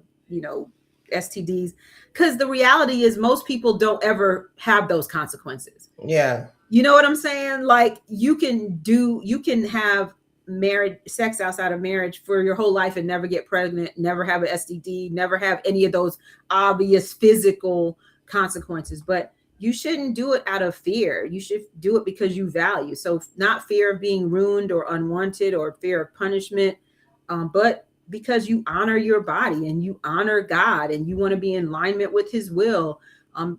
STDs, because the reality is most people don't ever have those consequences. Yeah. You know what I'm saying? Like, you can have married sex outside of marriage for your whole life and never get pregnant, never have an STD, never have any of those obvious physical consequences. But you shouldn't do it out of fear. You should do it because you value. So not fear of being ruined or unwanted or fear of punishment, but because you honor your body and you honor God and you want to be in alignment with His will,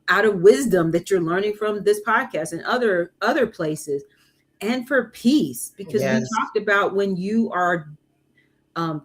out of wisdom that you're learning from this podcast and other places, and for peace, because we Yes. talked about when you are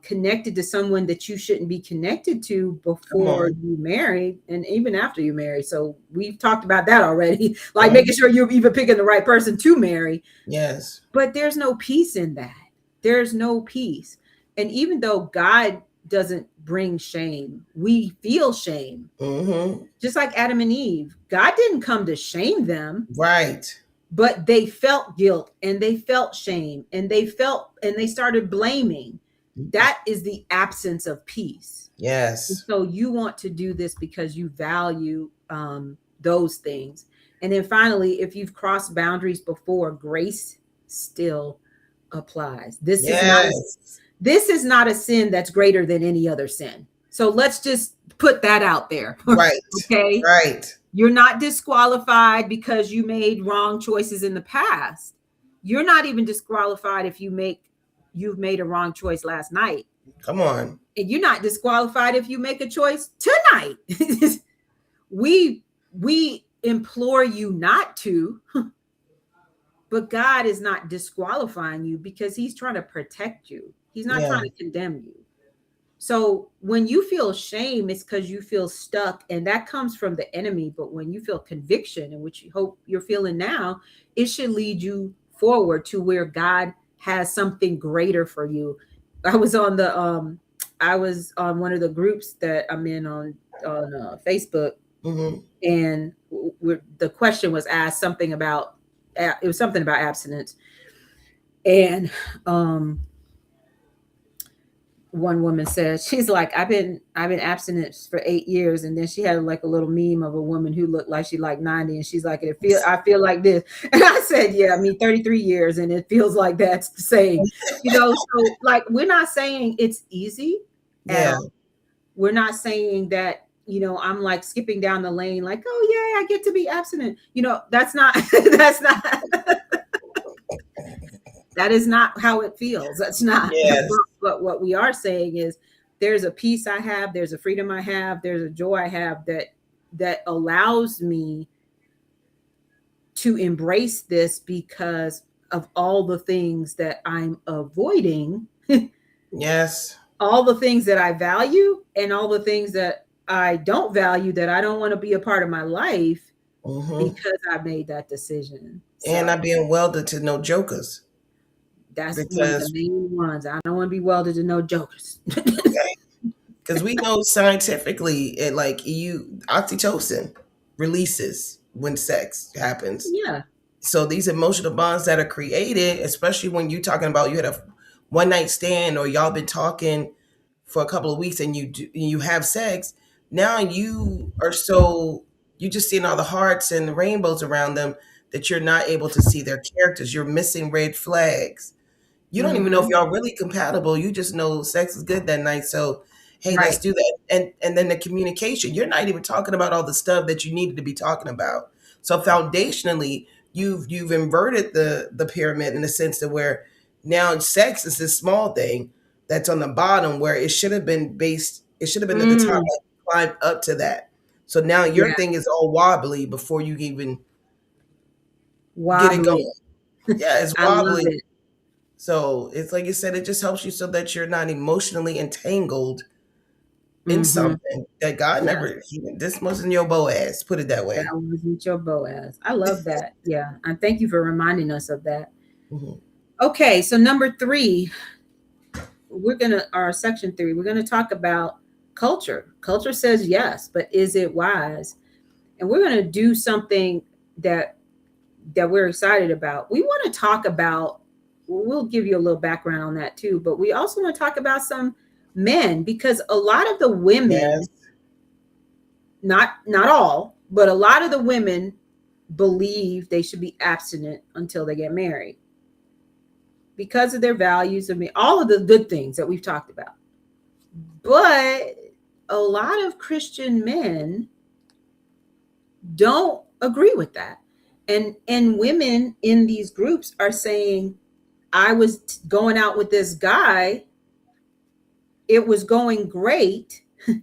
connected to someone that you shouldn't be connected to Come before on. you married and even after you marry. So we've talked about that already, like Mhm. making sure you're even picking the right person to marry. Yes. But there's no peace in that. There's no peace. And even though God doesn't bring shame, we feel shame. Mm-hmm. Just like Adam and Eve, God didn't come to shame them, Right. but they felt guilt and they felt shame and they started blaming. That is the absence of peace. And Yes. so you want to do this because you value those things. And then finally, if you've crossed boundaries before, grace still applies. Yes. This is not a sin that's greater than any other sin. So let's just put that out there. Right. Okay. Right. You're not disqualified because you made wrong choices in the past. You're not even disqualified if you've made a wrong choice last night. Come on. And you're not disqualified if you make a choice tonight. we implore you not to, but God is not disqualifying you because He's trying to protect you. He's not Yeah. trying to condemn you. So when you feel shame, it's because you feel stuck, and that comes from the enemy. But when you feel conviction, and which you hope you're feeling now, it should lead you forward to where God has something greater for you. I was on the I was on one of the groups that I'm in on Facebook, Mm-hmm. and the question was asked something about it was something about abstinence, and um one woman said, she's like, I've been abstinent for 8 years, and then she had like a little meme of a woman who looked like she like 90, and she's like, I feel like this. And I said, yeah, I mean 33 years, and it feels like that's the same. So like, we're not saying it's easy at Yeah. all. We're not saying that, I'm like skipping down the lane, like, oh yeah, I get to be abstinent. That's not that's not that is not how it feels. That's not. Yes. But what we are saying is, there's a peace I have, there's a freedom I have, there's a joy I have that allows me to embrace this because of all the things that I'm avoiding, Yes. all the things that I value, and all the things that I don't value, that I don't want to be a part of my life, Mm-hmm. because I made that decision. And So not being welded to no jokers that's one of the because main ones. I don't want to be welded to no jokers. because we know scientifically it like you oxytocin releases when sex happens. Yeah. So these emotional bonds that are created, especially when you're talking about you had a one night stand or y'all been talking for a couple of weeks and you have sex, now you are so you just seeing all the hearts and the rainbows around them that you're not able to see their characters. You're missing red flags. You don't even know if Hmm. y'all really compatible. You just know sex is good that night. So, hey, let's Right. do that. And then the communication. You're not even talking about all the stuff that you needed to be talking about. So foundationally, you've inverted the pyramid in the sense that where now sex is this small thing that's on the bottom where it should have been based. It should have been at the top, Mm, like climb up to that. So now your yeah. thing is all wobbly before you even get it Wobbly. going. Yeah, it's I love wobbly. it. So it's like you said, it just helps you so that you're not emotionally entangled in Hmm. something that God Yeah. never, this wasn't your Boaz, put it that That way. wasn't your Boaz. I love that. Yeah. And thank you for reminding us of that. Hmm. Okay. So, number three, our section three, we're going to talk about culture. Culture says yes, but is it wise? And we're going to do something that we're excited about. We want to talk about, we'll give you a little background on that too, but we also want to talk about some men, because a lot of the women, Yes. not all, but a lot of the women believe they should be abstinent until they get married because of their values. I mean, all of the good things that we've talked about. But a lot of Christian men don't agree with that. And women in these groups are saying, I was going out with this guy, it was going great. Come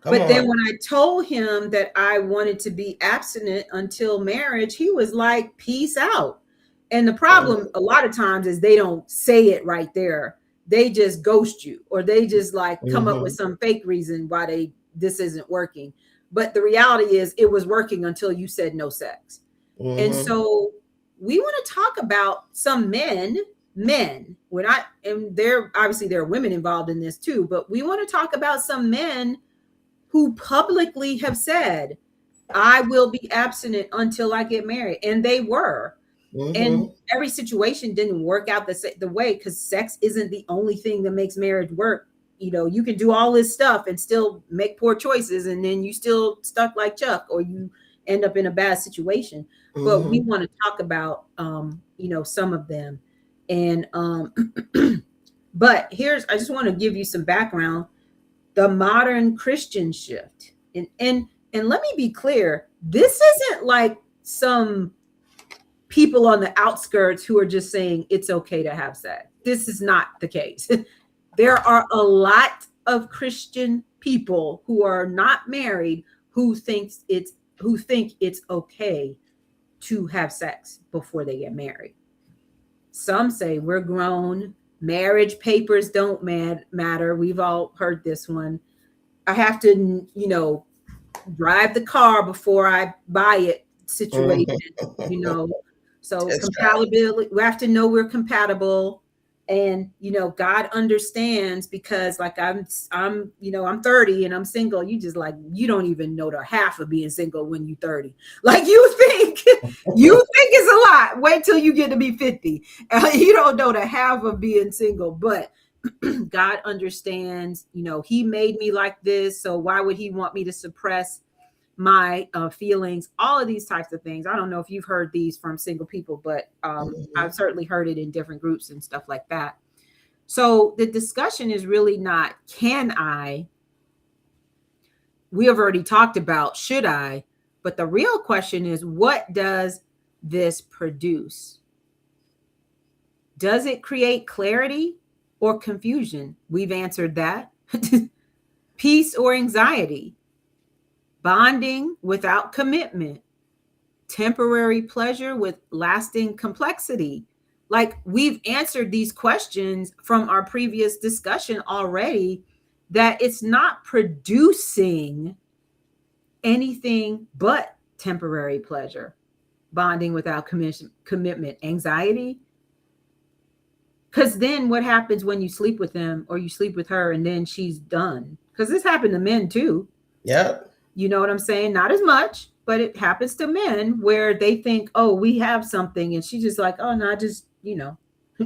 But then on. when I told him that I wanted to be abstinent until marriage, he was like, peace out. And the problem a lot of times is they don't say it right there. They just ghost you, or they just like come up with Mm-hmm. some fake reason why this isn't working. But the reality is it was working until you said no sex. And Mm-hmm. so we want to talk about some men. We're not, and there are women involved in this too, but we want to talk about some men who publicly have said, I will be abstinent until I get married. And they were. And Mm-hmm. every situation didn't work out the way, because sex isn't the only thing that makes marriage work. You can do all this stuff and still make poor choices, and then you still stuck like Chuck, or you end up in a bad situation. But we Mm-hmm. want to talk about, some of them. And but I just want to give you some background. The modern Christian shift. And let me be clear, this isn't like some people on the outskirts who are just saying it's okay to have sex. This is not the case. There are a lot of Christian people who are not married who think it's okay to have sex before they get married. Some say we're grown, Marriage papers don't matter. We've all heard this one. I have to, drive the car before I buy it situation, Mhm. you know. So That's right. compatibility, we have to know we're compatible. And God understands, because like I'm 30 and I'm single. You just like, you don't even know the half of being single when you're 30. Like you think it's a lot. Wait till you get to be 50. You don't know the half of being single, but God understands, he made me like this. So why would he want me to suppress my feelings, all of these types of things. I don't know if you've heard these from single people, but I've Mhm. certainly heard it in different groups and stuff like that. So the discussion is really not, can I? We have already talked about, should I? But the real question is, what does this produce? Does it create clarity or confusion? We've answered that. Peace or anxiety? Bonding without commitment? Temporary pleasure with lasting complexity? Like, we've answered these questions from our previous discussion already, that it's not producing anything but temporary pleasure, bonding without commitment, anxiety. Because then what happens when you sleep with them, or you sleep with her and then she's done? Because this happened to men too. Yep. You know what I'm saying? Not as much, but it happens to men where they think, oh, we have something. And she's just like, oh, no, I just,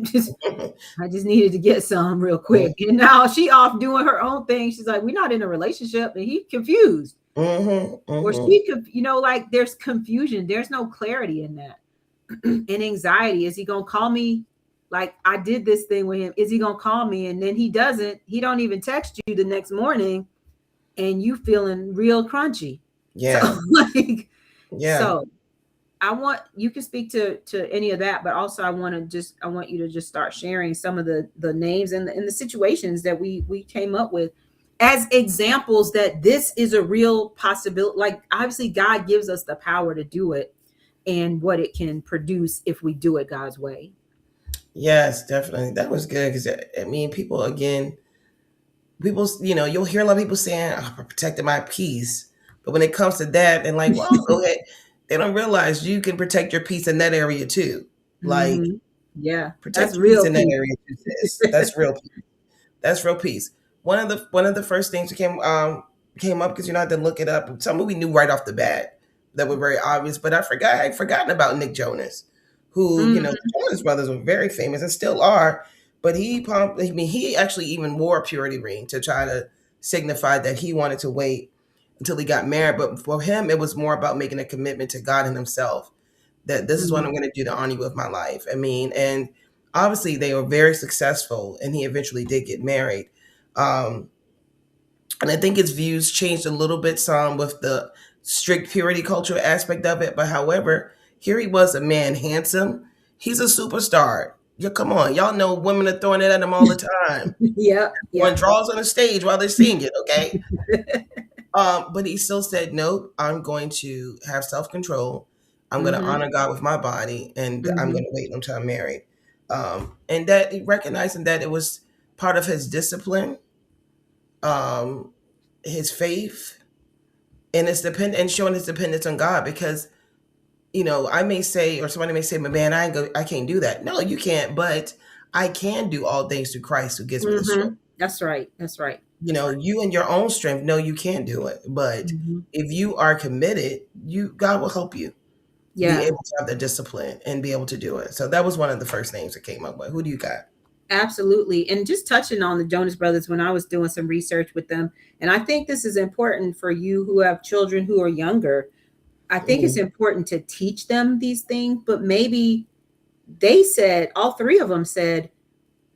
just, I just needed to get some real quick. And now she off doing her own thing. She's like, we're not in a relationship. And he confused. Mhm. Or Mhm. she could, like, there's confusion. There's no clarity in that. And anxiety. Is he going to call me? Like, I did this thing with him. Is he going to call me? And then he doesn't. He don't even text you the next morning, and you feeling real crunchy. So Yeah. like, Yeah. so I want you can speak to any of that, but also I want you to just start sharing some of the names and the situations that we came up with as examples that this is a real possibility. Like, obviously God gives us the power to do it, and what it can produce if we do it God's way. Yes, definitely. That was good because I mean, people again, people, you'll hear a lot of people saying, oh, "I'm protecting my peace," but when it comes to that, and like, well, go ahead. They don't realize you can protect your peace in that area too. Like, Hmm. Yeah, protect that's your peace real in that peace. area too, sis. That's real. That's real peace. One of the first things that came up because I had to look it up. Some we knew right off the bat that were very obvious, but I'd forgotten about Nick Jonas, who Hmm. the Jonas Brothers were very famous and still are. But he pumped. I mean, he actually even wore a purity ring to try to signify that he wanted to wait until he got married. But for him, it was more about making a commitment to God and himself that this is what Hmm. I'm going to do to honor you with my life. I mean, and obviously they were very successful, and he eventually did get married. Um, and I think his views changed a little bit some with the strict purity culture aspect of it. But however, here he was, a man, handsome. He's a superstar. Yeah, come on, y'all know women are throwing it at him all the time. Yep, One yep. draws on the stage while they're singing. Okay, but he still said, "Nope, I'm going to have self control. I'm going to Hmm. honor God with my body, and I'm Hmm. going to wait until I'm married." And that recognizing that it was part of his discipline, um, his faith, and and showing his dependence on God. Because I may say, or somebody may say, "But man, I can't do that." No, you can't. But I can do all things through Christ who gives me the Hmm. strength. That's right. That's right. That's right. You and your own strength, no, you can't do it. But Hmm. if you are committed, God will help you be Yeah, able to have the discipline and be able to do it. So that was one of the first names that came up with. Who do you got? absolutely. And just touching on the Jonas Brothers, when I was doing some research with them, and I think this is important for you who have children who are younger. I think it's Mm-hmm. important to teach them these things, but maybe they said, all three of them said,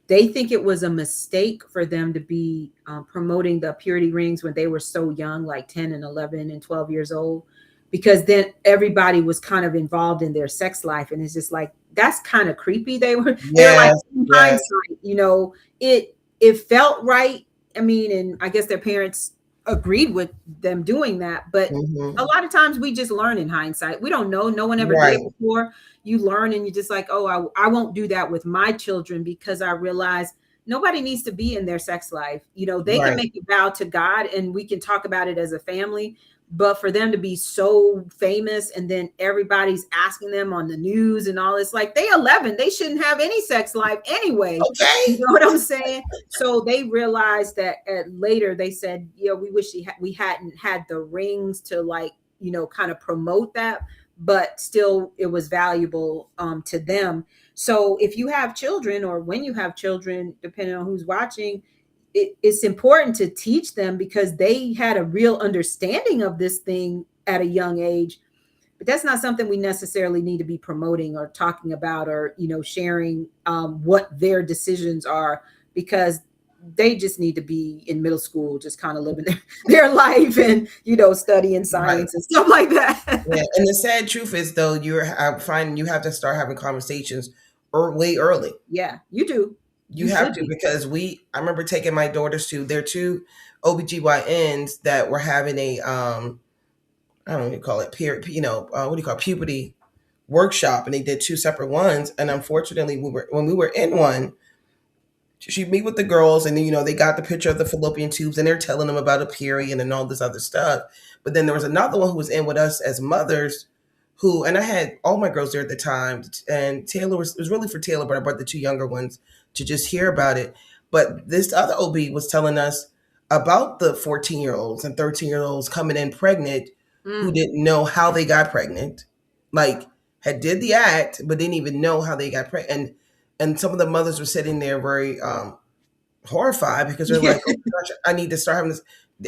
they think it was a mistake for them to be promoting the purity rings when they were so young, like 10 and 11 and 12 years old, because then everybody was kind of involved in their sex life. And it's just like, that's kind of creepy. They're like, Yes, in yes. hindsight, it felt right. I mean, and I guess their parents agreed with them doing that. But a Hmm. lot of times we just learn in hindsight. We don't know. No one ever did Right. it before. You learn and you're just like, oh, I won't do that with my children because I realize nobody needs to be in their sex life. They can Right. make a vow to God and we can talk about it as a family. But for them to be so famous and then everybody's asking them on the news and all this, like they 11, they shouldn't have any sex life anyway. You Okay. know what I'm saying? So they realized that later they said, we wish we hadn't had the rings to like, kind of promote that, but still it was valuable to them. So if you have children or when you have children, depending on who's watching, it's important to teach them because they had a real understanding of this thing at a young age, but that's not something we necessarily need to be promoting or talking about or sharing what their decisions are, because they just need to be in middle school just kind of living their life and studying Right. science and stuff like Yeah. that. And the sad truth is, though, I find you have to start having conversations way early. Yeah, you do. You You have should to, be. because I remember taking my daughters to, there are two OBGYNs that were having a, I don't know what you call it, what do you call it, puberty workshop, and they did two separate ones. And unfortunately, when we were in one, she'd meet with the girls, and then they got the picture of the fallopian tubes, and they're telling them about a period and all this other stuff. But then there was another one who was in with us as mothers, who, and I had all my girls there at the time, and Taylor it was really for Taylor, but I brought the two younger ones to just hear about it. But this other OB was telling us about the 14-year-olds and 13-year-olds coming in pregnant, who Mm, didn't know how they got pregnant, like had did the act but didn't even know how they got pregnant. And some of the mothers were sitting there very horrified, because they're yeah. like, "Oh my gosh, I need to start having this."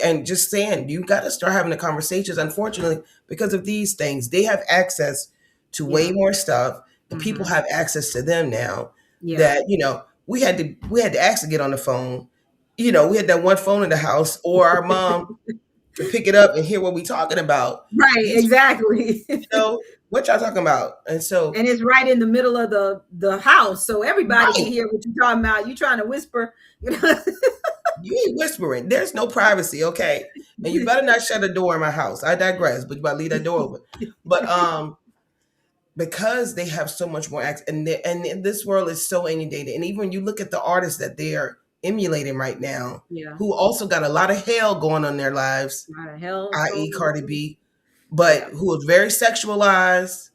And just saying, you got to start having the conversations. Unfortunately, because of these things, they have access to way Yeah. more stuff, and people Hmm. have access to them now. Yeah. That we had to actually get on the phone. We had that one phone in the house, or our mom could pick it up and hear what we talking about. Right, These, exactly. what y'all talking about? And so, And it's right in the middle of the house, so everybody can right. hear what you're talking about. You trying to whisper, you know? You ain't whispering. There's no privacy, okay? And you better not shut a door in my house. I digress, but you better leave that door open. But because they have so much more access, and this world is so inundated, and even when you look at the artists that they are emulating right now, Yeah, who also got a lot of hell going on in their lives, not a hell i.e., total. Cardi B, Yeah. but who is very sexualized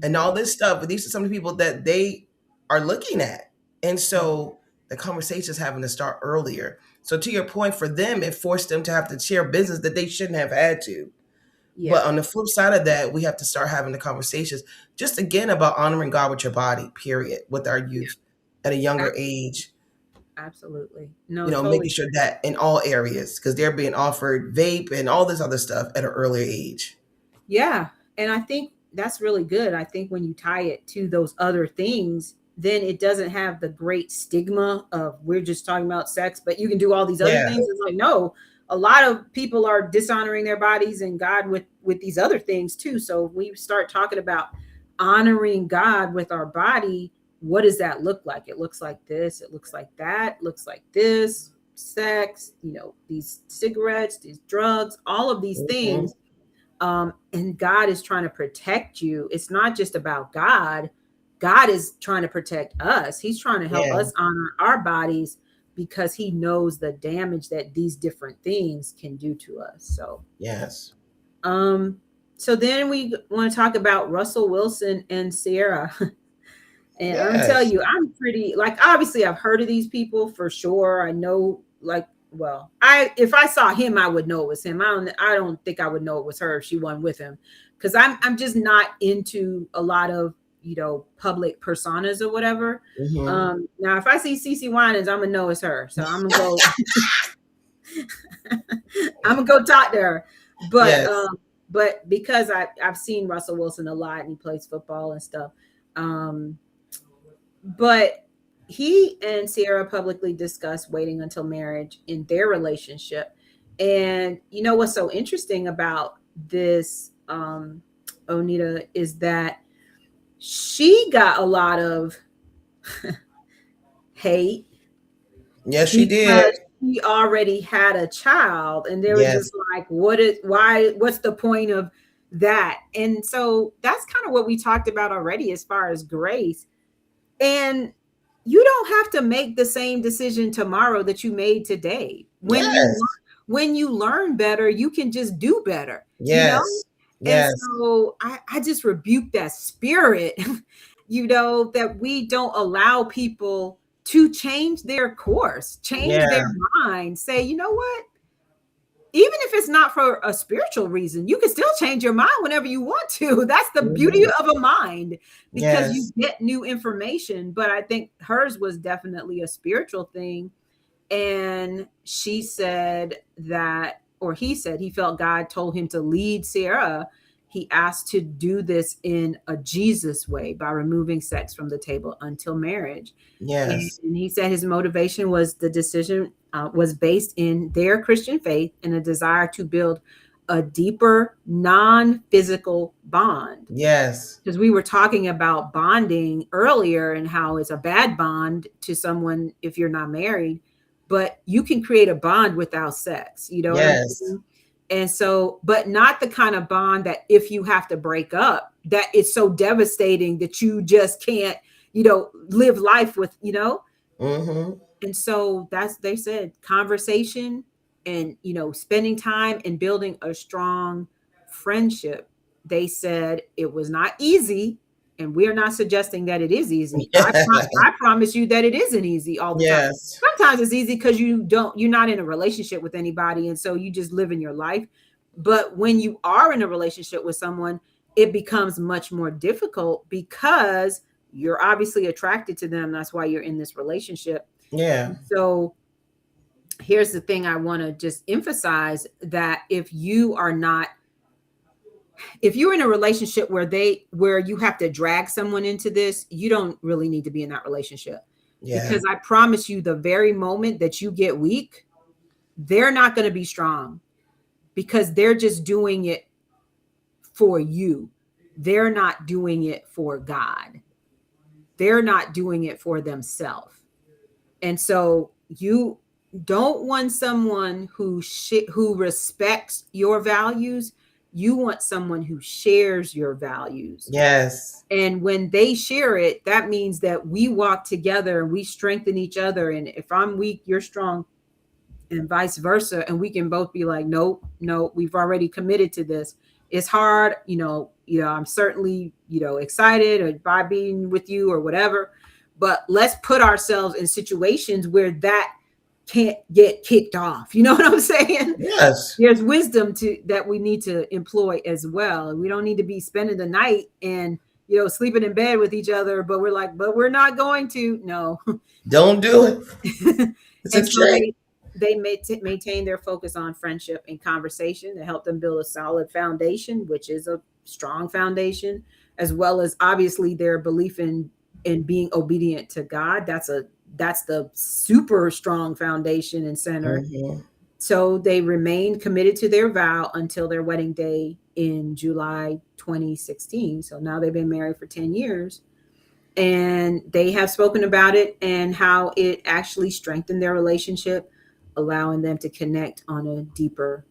and Hmm. all this stuff. But these are some of the people that they are looking at. And Hmm. so the conversation's having to start earlier. So to your point, for them, it forced them to have to share business that they shouldn't have had to. But Yeah. on the flip side of that, we have to start having the conversations just again about honoring God with your body, period, with our Yeah. youth at a younger Ab- age. Absolutely. No, totally. Making sure that in all areas, because they're being offered vape and all this other stuff at an earlier age. Yeah. And I think that's really good. I think when you tie it to those other things, then it doesn't have the great stigma of we're just talking about sex, but you can do all these other Yeah. things. It's like, no, a lot of people are dishonoring their bodies and God with these other things too. So if we start talking about honoring God with our body, what does that look like? It looks like this, it looks like that, looks like this, sex, these cigarettes, these drugs, all of these Hmm. things, and God is trying to protect you. It's not just about God. God is trying to protect us. He's trying to help Yeah. us honor our bodies because he knows the damage that these different things can do to us. Yes. Um, so then we want to talk about Russell Wilson and Sierra. And I'm gonna tell Yes. you, I'm pretty like obviously I've heard of these people for sure. I know like well, I if I saw him, I would know it was him. I don't think I would know it was her if she wasn't with him. Because I'm just not into a lot of public personas or whatever. Hmm. Now if I see Cece Winans, I'm gonna know it's her. So I'm gonna go I'm gonna go talk to her. But Yes. but because I've seen Russell Wilson a lot and he plays football and stuff. Um But he and Sierra publicly discussed waiting until marriage in their relationship. And you know what's so interesting about this, Onita, is that she got a lot of hate Yes, she because did. he already had a child, and they were Yes. just like, what is, why, what's the point of that? And so that's kind of what we talked about already as far as grace. And you don't have to make the same decision tomorrow that you made today. Yes. When you learn better, you can just do better, you know? Yes. And Yes. so I just rebuke that spirit, that we don't allow people to change their course, change their Yeah. mind, say, you know what? Even if it's not for a spiritual reason, you can still change your mind whenever you want to. That's the beauty Mhm. of a mind, because you Yes. get new information. But I think hers was definitely a spiritual thing. And she said that, or he said, he felt God told him to lead Sierra. He asked to do this in a Jesus way by removing sex from the table until marriage. And Yes. he said his motivation was the decision was based in their Christian faith and a desire to build a deeper non-physical bond, Yes. because we were talking about bonding earlier and how it's a bad bond to someone if you're not married, but you can create a bond without sex. You know what I'm Yes. saying? And so, but not the kind of bond that if you have to break up, that it's so devastating that you just can't, live life with. Mhm. And so that's, they said, conversation and spending time and building a strong friendship. They said it was not easy, and we're not suggesting that it is easy. I promise you that it isn't easy all the time. Yes. Sometimes it's easy because you're not in a relationship with anybody, and so you just live in your life. But when you are in a relationship with someone, it becomes much more difficult because you're obviously attracted to them. That's why you're in this relationship. Yeah. So here's the thing I want to just emphasize, that if you're in a relationship where you have to drag someone into this, you don't really need to be in that relationship. Yeah. Because I promise you, the very moment that you get weak, they're not going to be strong, because they're just doing it for you. They're not doing it for God. They're not doing it for themselves. And so you don't want someone who respects your values. You want someone who shares your values. Yes. And when they share it, that means that we walk together and we strengthen each other. And if I'm weak, you're strong, and vice versa. And we can both be like, nope, no, we've already committed to this. It's hard, I'm certainly, excited by being with you or whatever. But let's put ourselves in situations where that can't get kicked off. You know what I'm saying? Yes. There's wisdom that we need to employ as well. We don't need to be spending the night and sleeping in bed with each other, but we're like, but we're not going to. No. Don't do it. It's a And so trick. they maintain their focus on friendship and conversation to help them build a solid foundation, which is a strong foundation, as well as obviously their belief in being obedient to God. That's the super strong foundation and center. Mhm. So they remained committed to their vow until their wedding day in July 2016. So now they've been married for 10 years, and they have spoken about it and how it actually strengthened their relationship, allowing them to connect on a deeper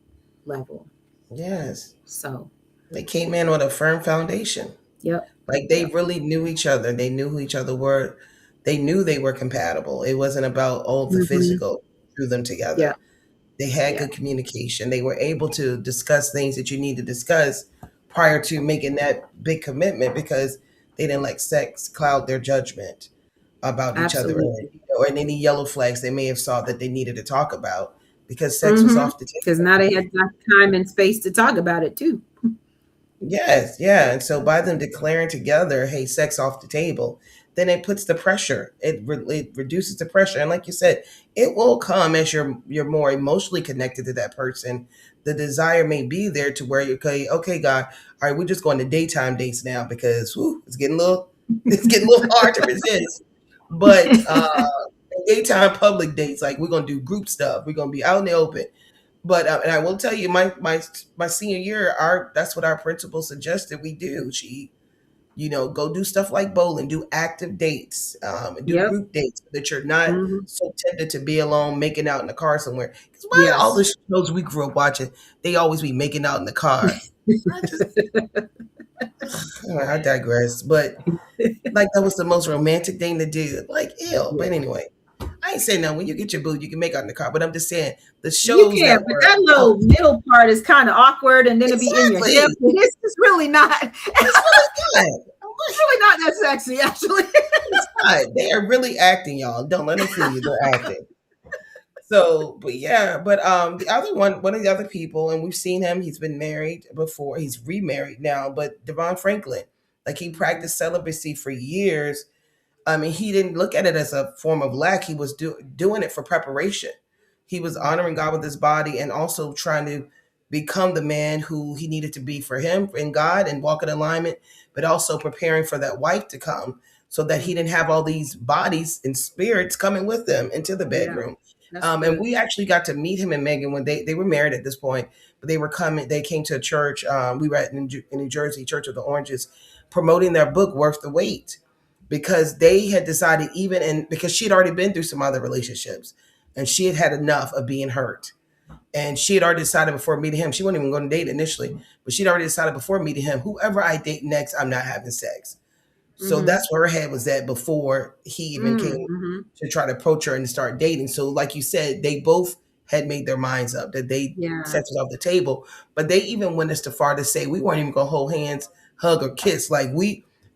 level. Yes. So, They came in with a firm foundation. yep, Like they yep, really knew each other. They knew who each other were. They knew they were compatible. It wasn't about the hmm, physical drew them together. yeah, They had yeah, good communication. They were able to discuss things that you need to discuss prior to making that big commitment because they didn't let sex cloud their judgment about each other absolutely. or in any yellow flags they may have saw that they needed to talk about because sex was Mm-hmm. off the Because table. now they had time and space to talk about it too. Yes, yeah. And so by them declaring together, hey, sex off the table, then it puts the pressure. It reduces the pressure. And like you said, it will come as you're more emotionally connected to that person. The desire may be there to where you okay, God, all right, we're just going to daytime dates now because whew, it's getting a little it's getting a little hard to resist. But daytime public dates, like we're gonna do group stuff. We're gonna be out in the open. But and I will tell you, my senior year, our that's what our principal suggested we do. go do stuff like bowling, do active dates, and do Yep. group dates so that you're not Hmm. so tempted to be alone, making out in the car somewhere. Because why all Yes. the shows we grew up watching, they always be making out in the car. I just, I digress. But like that was the most romantic thing to do. Like, ew. But Yeah. anyway, I ain't saying that when you get your boo, you can make out in the car. But I'm just saying the You shows can, that but were, that oh, little middle part is kind of awkward, and then it be in your hip. exactly. It's just really not. It's It's really good. really not that sexy, actually. It's not. They are really acting, y'all. Don't let them fool you. They're acting. So, but yeah, but the other one of the other people, and we've seen him. He's been married before. He's remarried now. But Devon Franklin, like he Mhm. practiced celibacy for years. I mean, he didn't look at it as a form of lack. He was doing it for preparation. He was honoring God with his body and also trying to become the man who he needed to be for him in God and walk in alignment, but also preparing for that wife to come so that he Mhm. didn't have all these bodies and spirits coming with them into the Yeah, bedroom. that's And good. we actually got to meet him and Megan when they were married at this point, but they came to a church. We were in New Jersey, Church of the Oranges, promoting their book, Worth the Wait, because they had decided, even and because she had already been through some other relationships and she had had enough of being hurt, and she had already decided before meeting him, she wasn't even going to date initially, but she'd already decided before meeting him, whoever I date next, I'm not having sex. So Mhm. that's where her head was at before he even came Mhm. to try to approach her and start dating. So, like you said, they both had made their minds up that they Yeah. sex was off the table. But they even went as far to say we weren't even gonna hold hands, hug, or kiss. Like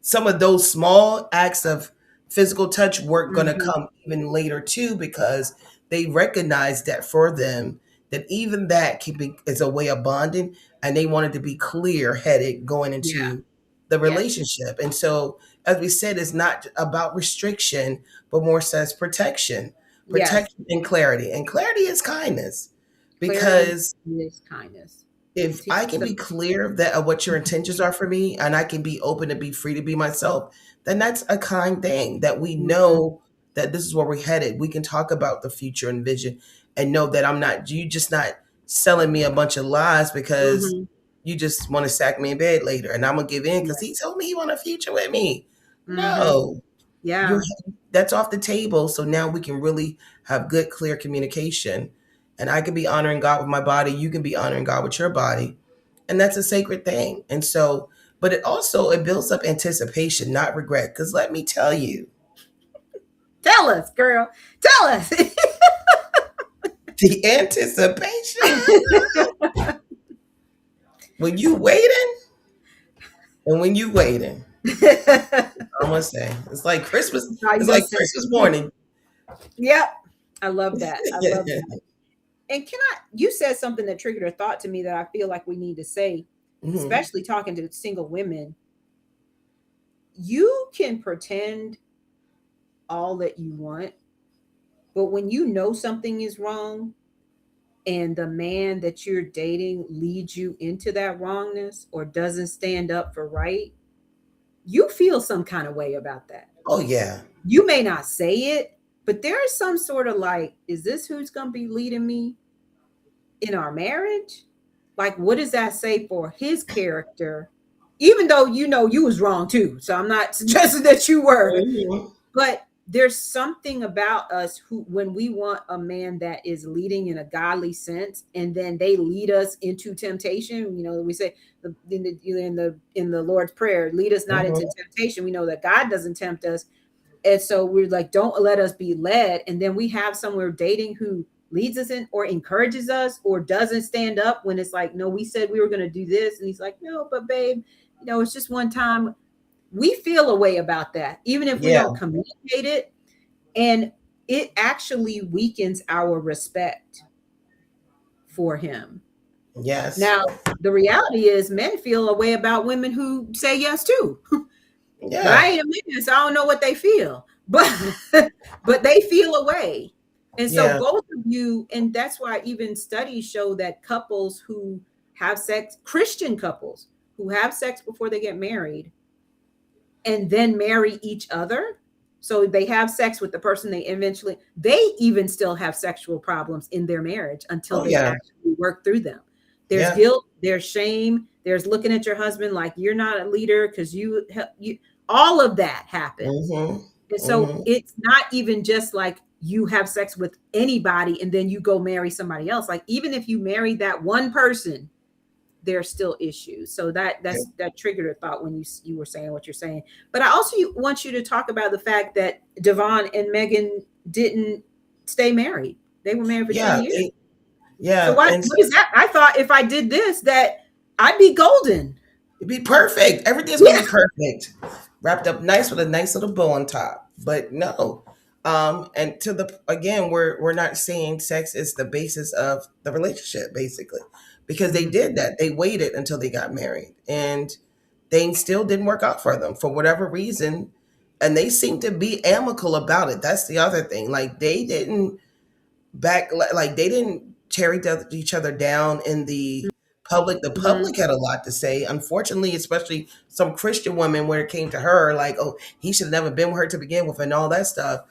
some of those small acts of physical touch weren't gonna Mhm. come even later too, because they recognized that for them, that even that can be is a way of bonding, and they wanted to be clear headed going Yeah. into the Yes. relationship. And so, as we said, it's not about restriction, but more says protection, Yes. and clarity. And clarity is kindness, Clarity because is kindness. if Teach I can be submission. clear that of what your intentions are for me, and I can be open to be free to be myself, then that's a kind thing. That we Mhm. know that this is where we're headed. We can talk about the future and vision, and know that I'm not you just not selling me a bunch of lies because Mhm. you just want to sack me in bed later, and I'm gonna give in because he Yes. told me he want a future with me. Mhm. No, you Yeah. that's off the table. So now we can really have good, clear communication, and I can be honoring God with my body. You can be honoring God with your body, and that's a sacred thing. And so, but it builds up anticipation, not regret. Because let me tell you, Tell us, girl. Tell us. the anticipation when you waiting and when you waiting, I'm gonna say it's like Christmas. How you It's gonna like say? Christmas morning. Yep. I love that. I love that. And you said something that triggered a thought to me that I feel like we need to say, Hmm. especially talking to single women. You can pretend all that you want, but when you know something is wrong and the man that you're dating leads you into that wrongness or doesn't stand up for right, you feel some kind of way about that. Oh yeah, You may not say it, but there is some sort of like, is this who's going to be leading me in our marriage? Like, what does that say for his character? Even though you know you was wrong too. So I'm not suggesting that you were, hmm, but there's something about us who, when we want a man that is leading in a godly sense, and then they lead us into temptation. We say in the Lord's prayer, lead us not into hmm, temptation. We know that God doesn't tempt us, and so we're like, don't let us be led. And then we have someone dating who leads us in or encourages us or doesn't stand up when it's like, no, we said we were going to do this. And he's like, no, but babe, it's just one time. We feel a way about that, even if we yeah, don't communicate it. And it actually weakens our respect for him. yes, Now, the reality is men feel a way about women who say yes too. But yeah, I ain't a man, so I don't know what they feel. But but they feel a way. And so yeah. both of you, and that's why even studies show that couples who have sex, Christian couples who have sex before they get married and then marry each other. So they have sex with the person they even still have sexual problems in their marriage until Oh they yeah, actually work through them. There's yeah, guilt, there's shame, There's looking at your husband like you're not a leader because you all of that happens. Mm-hmm. And so Mm-hmm. it's not even just like you have sex with anybody and then you go marry somebody else. Like even if you marry that one person, there's still issues. So that triggered a thought when you were saying what you're saying. But I also want you to talk about the fact that Devon and Megan didn't stay married. They were married for 10 Yeah. years. So Yeah. And what is that? I thought if I did this that I'd be golden. it'd be perfect. Everything's gonna Yeah. be perfect. Wrapped up nice with a nice little bow on top. But no. And to the again, we're not saying sex is the basis of the relationship, basically. Because they Mhm. did that. They waited until they got married. And things still didn't work out for them for whatever reason. And they seemed to be amicable about it. That's the other thing. Like they didn't like they didn't tear each other down in the public. The Mhm. public had a lot to say, unfortunately, especially some Christian women when it came to her, like, oh, he should have never been with her to begin with and all that stuff.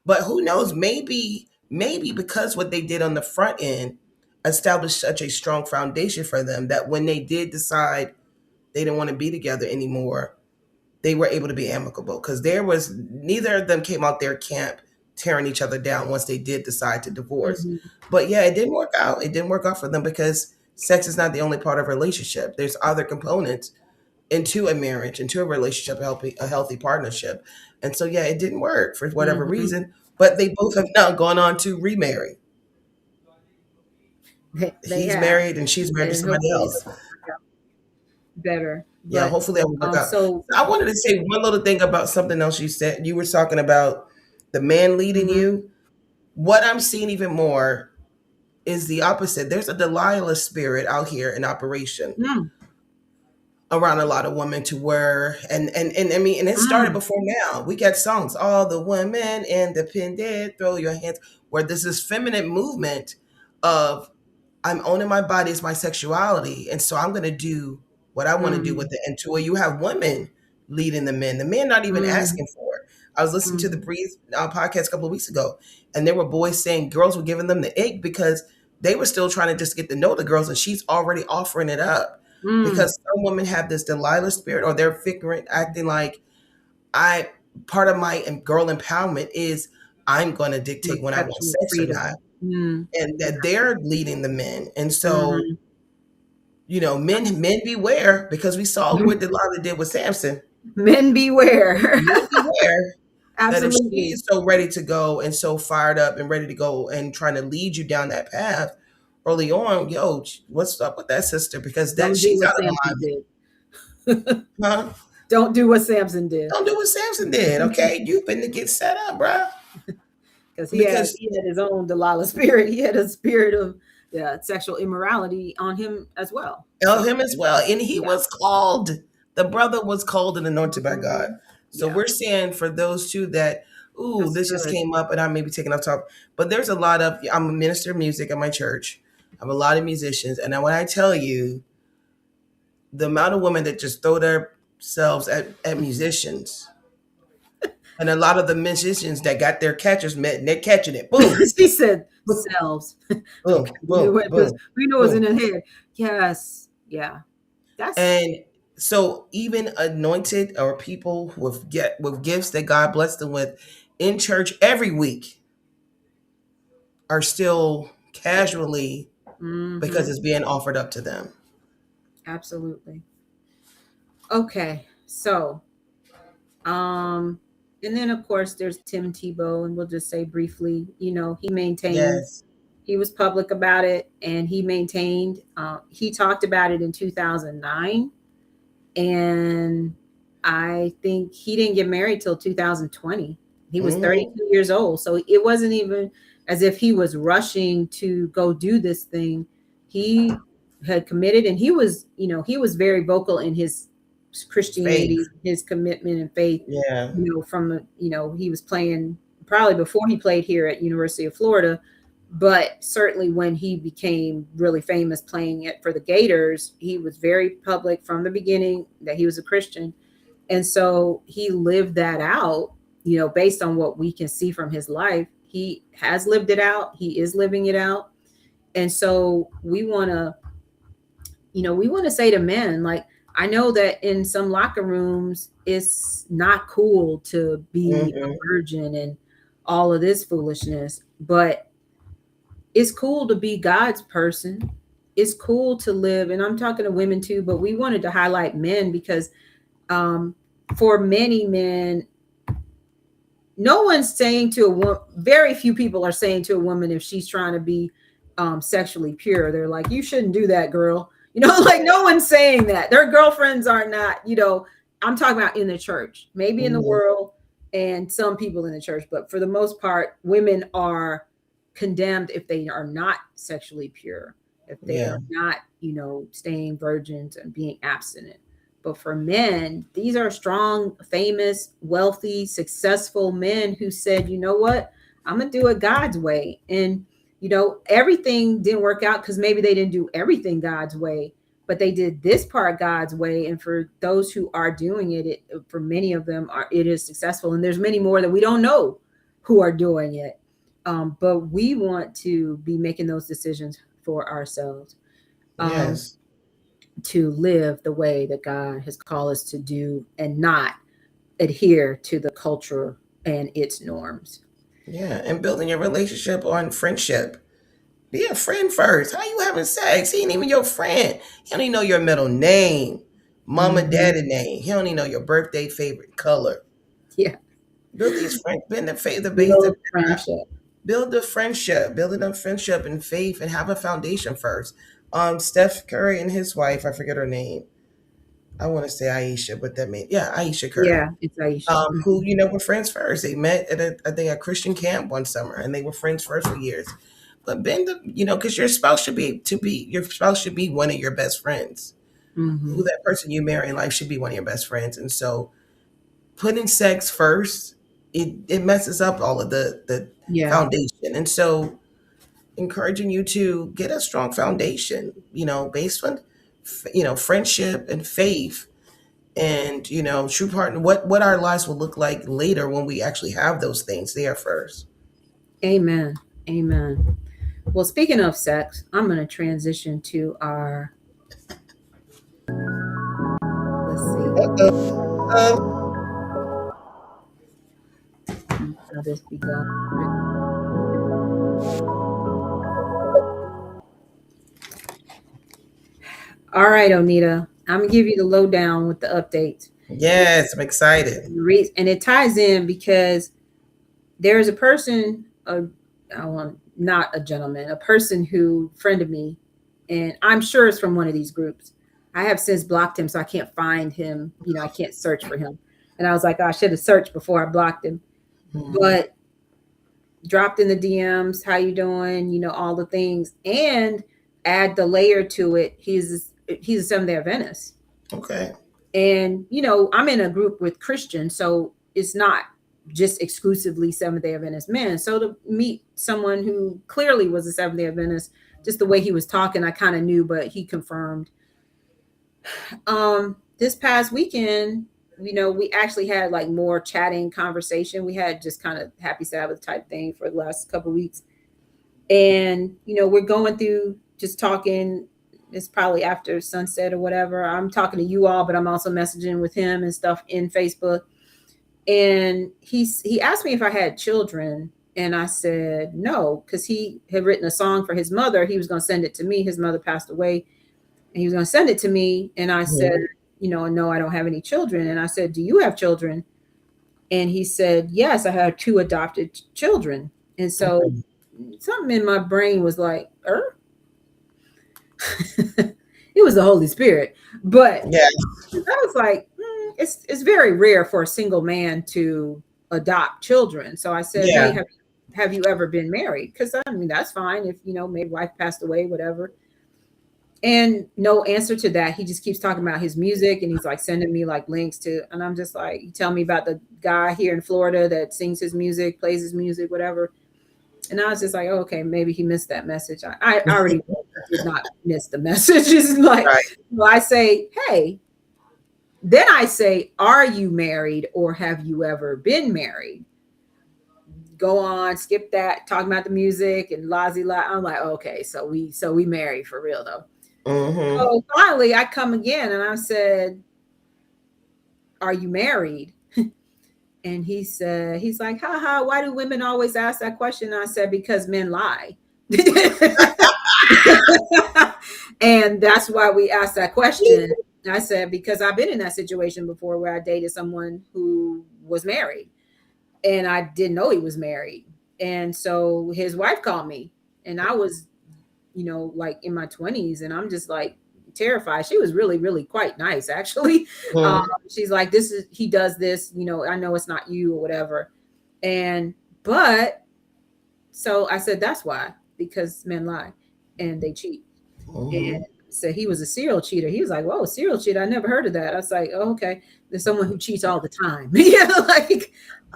But who knows, maybe because what they did on the front end established such a strong foundation for them that when they did decide they didn't want to be together anymore, they were able to be amicable because there was neither of them came out their camp tearing each other down once they did decide to divorce. Mhm. But yeah, it didn't work out. It didn't work out for them because sex is not the only part of a relationship. There's other components into a marriage, into a relationship, a healthy partnership. And so yeah, it didn't work for whatever Mhm. reason. But they both have now gone on to remarry. They He's have, married and she's married to and somebody hopefully else. it'll work out better. Yeah, But hopefully that will work out. so I wanted to say one little thing about something else you said. You were talking about the man leading mhm. you. What I'm seeing even more is the opposite. There's a Delilah spirit out here in operation Mm, around a lot of women to where and I mean and it started mm, before now. We got songs, all the women independent, throw your hands, where there's this feminine movement of I'm owning my body as my sexuality, and so I'm gonna do what I want to do with mm, it. And to where you have women leading the men not even mm, asking for it. I was listening to the mm, Breathe podcast a couple of weeks ago, and there were boys saying girls were giving them the ick because they were still trying to just get to know the girls, and she's already offering it up mm. because some women have this Delilah spirit, or they're figuring acting like I part of my girl empowerment is I'm going to My dictate when I want sexual sex or freedom. not, Mm, and that gotcha. they're leading the men. And so, Mhm. men beware because we saw what Delilah did with Samson. Men beware. Men beware that if she Absolutely. is so ready to go and so fired up and ready to go and trying to lead you down that path early on, yo, what's up with that sister? Because that Don't do she's what out of Samson alignment, did. huh? Don't do what Samson did. Don't do what Samson did, okay? You been to get set up, bruh. Because Because he had his own Delilah spirit. He had a spirit of sexual immorality on him as well. So him as well. And he yeah. was called. The brother was called and anointed by God. Mhm. So Yeah, we're saying for those two that, ooh, that's this just good. came up and I may be taking off top. But there's a lot of, I'm a minister of music at my church. I have a lot of musicians. And when I tell you the amount of women that just throw themselves at musicians, and a lot of the musicians that got their catchers met and they're catching it. Boom, She said boom, selves. Okay, boom, boom, because boom, we know what's in boom. her head. Yes, yeah, that's And so even anointed or people with gifts that God blessed them with in church every week are still casually because hmm it's being offered up to them. absolutely okay. So, um, and then of course there's Tim Tebow, and we'll just say briefly, he maintained, Yes. he was public about it, and he maintained. He talked about it in 2009, and I think he didn't get married till 2020. He was Hmm. 32 years old, so it wasn't even as if he was rushing to go do this thing. He had committed, and he was very vocal in his Faith. Christianity, his commitment and faith. Yeah. He was playing probably before he played here at University of Florida, but certainly when he became really famous playing it for the Gators, he was very public from the beginning that he was a Christian. And so he lived that out, based on what we can see from his life. He has lived it out, he is living it out. And so we want to we want to say to men, like, I know that in some locker rooms, it's not cool to be a Hmm. virgin and all of this foolishness, but it's cool to be God's person. It's cool to live, and I'm talking to women too, but we wanted to highlight men because um, for many men, no one's saying to a woman, very few people are saying to a woman if she's trying to be sexually pure, they're like, you shouldn't do that, girl. Like no one's saying that. Their girlfriends are not, I'm talking about in the church, maybe in the Hmm. world and some people in the church, but for the most part, women are condemned if they are not sexually pure, if they Yeah. are not, staying virgins and being abstinent. But for men, these are strong, famous, wealthy, successful men who said, you know what? I'm going to do it God's way. And, everything didn't work out because maybe they didn't do everything God's way, but they did this part God's way. And for those who are doing it, for many of them, it is successful. And there's many more that we don't know who are doing it. But we want to be making those decisions for ourselves. Um, Yes. to live the way that God has called us to do and not adhere to the culture and its norms. Yeah. And building your relationship on friendship. Be a friend first. How you having sex? He ain't even your friend. He don't even know your middle name, mama, Hmm. daddy name. He don't even know your birthday, favorite color. Yeah, Build these friends, build the base, build friendship. build the friendship, building up friendship and faith, and have a foundation first. Steph Curry and his wife, I forget her name. I want to say Aisha, but that means yeah, Aisha Curry. Yeah, it's Aisha. Who were friends first. They met at I think a Christian camp one summer, and they were friends first for years. But bend the, because your spouse should be one of your best friends. Who Hmm. that person you marry in life should be one of your best friends. And so putting sex first, it messes up all of the Yeah, foundation. And so encouraging you to get a strong foundation, based on friendship and faith and true partner, what our lives will look like later when we actually have those things there first. amen. Amen. Well, speaking of sex, I'm going to transition to our, let's see, Uh, how this be going. All right, Onita, I'm going to give you the lowdown with the updates. yes, I'm excited. And it ties in because there is a person, I want not a gentleman, a person who friended me, and I'm sure it's from one of these groups. I have since blocked him, so I can't find him. I can't search for him. And I was like, oh, I should have searched before I blocked him. Mhm. But dropped in the DMs, how you doing? All the things, and add the layer to it. He's a Seventh Day Adventist, Okay. and I'm in a group with Christians, so it's not just exclusively Seventh Day Adventist men. So to meet someone who clearly was a Seventh Day Adventist, just the way he was talking, I kind of knew, but he confirmed. This past weekend, we actually had like more chatting conversation. We had just kind of happy Sabbath type thing for the last couple of weeks, and we're going through just talking. It's probably after sunset or whatever. I'm talking to you all, but I'm also messaging with him and stuff in Facebook. And he asked me if I had children, and I said no, because he had written a song for his mother. He was going to send it to me. His mother passed away, and he was going to send it to me. And I said, Mhm. no, I don't have any children. And I said, do you have children? And he said, yes, I have two adopted children. And so Okay. something in my brain was like, it was the Holy Spirit. But Yeah. I was like, it's very rare for a single man to adopt children. So I said, hey, Yeah. have you ever been married? Because I mean, that's fine if maybe wife passed away, whatever. And no answer to that. He just keeps talking about his music, and he's like sending me like links to, and I'm just like, you tell me about the guy here in Florida that sings his music, plays his music, whatever. And I was just like, oh, okay, maybe he missed that message. I already did not miss the message. It's like, Right. well, I say, hey, then I say, are you married or have you ever been married? Go on, skip that, talking about the music and lazy la. I'm like, okay, so we married for real though. Mm-hmm. So finally, I come again and I said, "Are you married?" And he said, he's like, haha, why do women always ask that question? And I said, because men lie. And that's why we asked that question. I said, because I've been in that situation before where I dated someone who was married and I didn't know he was married. And so his wife called me and I was, like in my 20s and I'm just like terrified. She was really, really quite nice, actually. Um, Mm-hmm. she's like, he does this, I know it's not you or whatever. And, but so I said, that's why, because men lie and they cheat. And Mm-hmm. said he was a serial cheater. He was like, whoa, serial cheater. I never heard of that. I was like, oh, okay. There's someone who cheats all the time. Like,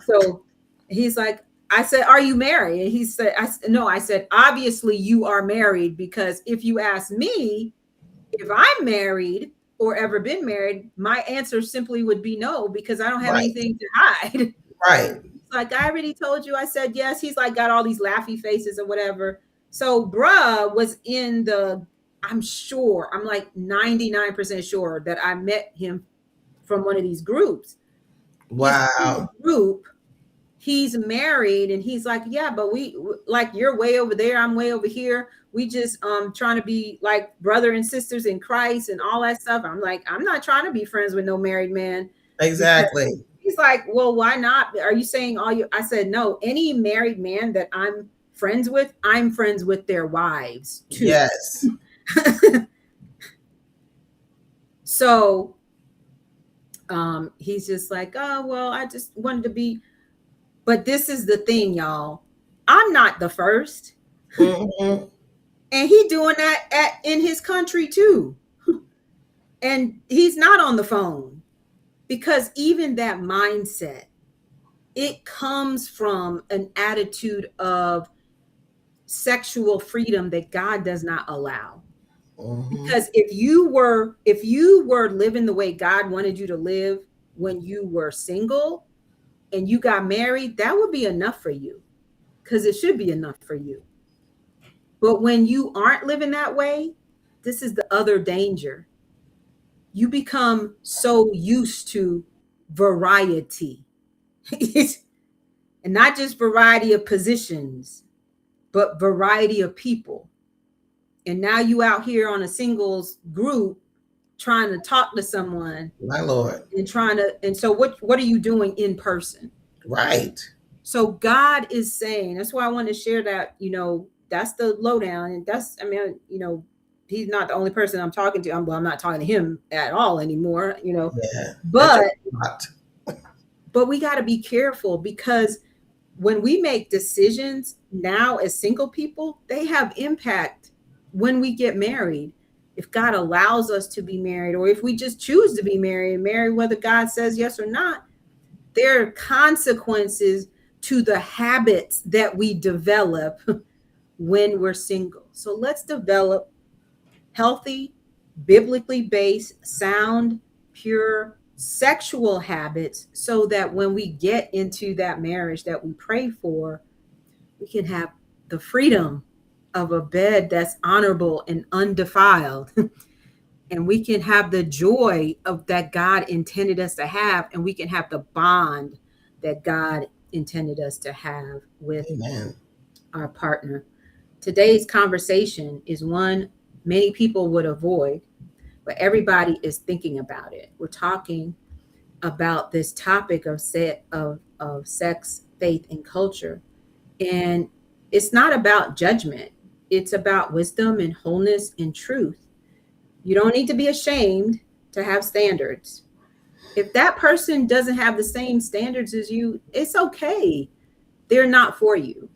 so he's like, I said, are you married? And he said, no, I said, obviously you are married because if you ask me if I'm married or ever been married, my answer simply would be no, because I don't have Right. anything to hide. Right. Like, I already told you. I said yes. He's like got all these laughy faces or whatever. So bruh was in the, I'm sure, I'm like 99% sure that I met him from one of these groups. He's in the Wow. group, he's married, and he's like, yeah, but we, like, you're way over there, I'm way over here, we just trying to be like brother and sisters in Christ and all that stuff. I'm like, I'm not trying to be friends with no married man. Because Exactly. he's like, well, why not? Are you saying all you? I said, no, any married man that I'm friends with their wives too. Yes. So he's just like, oh, well, I just wanted to be, but this is the thing, y'all. I'm not the first. Mm-hmm. And he doing that in his country too. And he's not on the phone, because even that mindset, it comes from an attitude of sexual freedom that God does not allow. Mm-hmm. Because if you were living the way God wanted you to live when you were single and you got married, that would be enough for you, because it should be enough for you. But when you aren't living that way, this is the other danger. You become so used to variety. And not just variety of positions, but variety of people. And now you out here on a singles group trying to talk to someone My Lord. and trying to, and so what are you doing in person? Right. So God is saying, that's why I want to share that, that's the lowdown. And that's, I mean, he's not the only person I'm talking to. I'm not talking to him at all anymore, Yeah. That's but a lot. we got to be careful, because when we make decisions now as single people, they have impact when we get married. If God allows us to be married, or if we just choose to be married and marry whether God says yes or not, there are consequences to the habits that we develop when we're single. So let's develop healthy, biblically based, sound, pure sexual habits, so that when we get into that marriage that we pray for, we can have the freedom of a bed that's honorable and undefiled. And we can have the joy of that God intended us to have, and we can have the bond that God intended us to have with Amen. our partner. Today's conversation is one many people would avoid, but everybody is thinking about it. We're talking about this topic of sex, faith, and culture. And it's not about judgment. It's about wisdom and wholeness and truth. You don't need to be ashamed to have standards. If that person doesn't have the same standards as you, it's okay. They're not for you.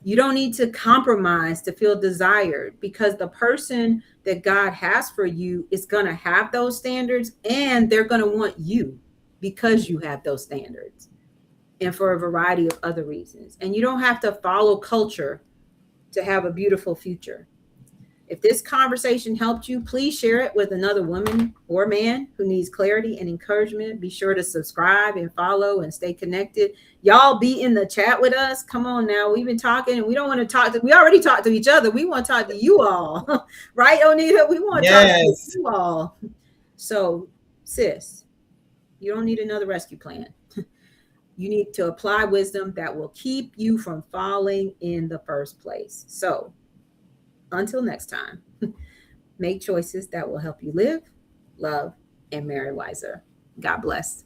You don't need to compromise to feel desired, because the person that God has for you is going to have those standards, and they're going to want you because you have those standards, and for a variety of other reasons. And you don't have to follow culture to have a beautiful future. If this conversation helped you, please share it with another woman or man who needs clarity and encouragement. Be sure to subscribe and follow and stay connected. Y'all be in the chat with us. Come on now. We've been talking and we don't want to talk to, we already talked to each other. We want to talk to you all. Right, Onita? We want to talk to Yes. you all. So, sis, you don't need another rescue plan. You need to apply wisdom that will keep you from falling in the first place. So, until next time, make choices that will help you live, love, and marry wiser. God bless.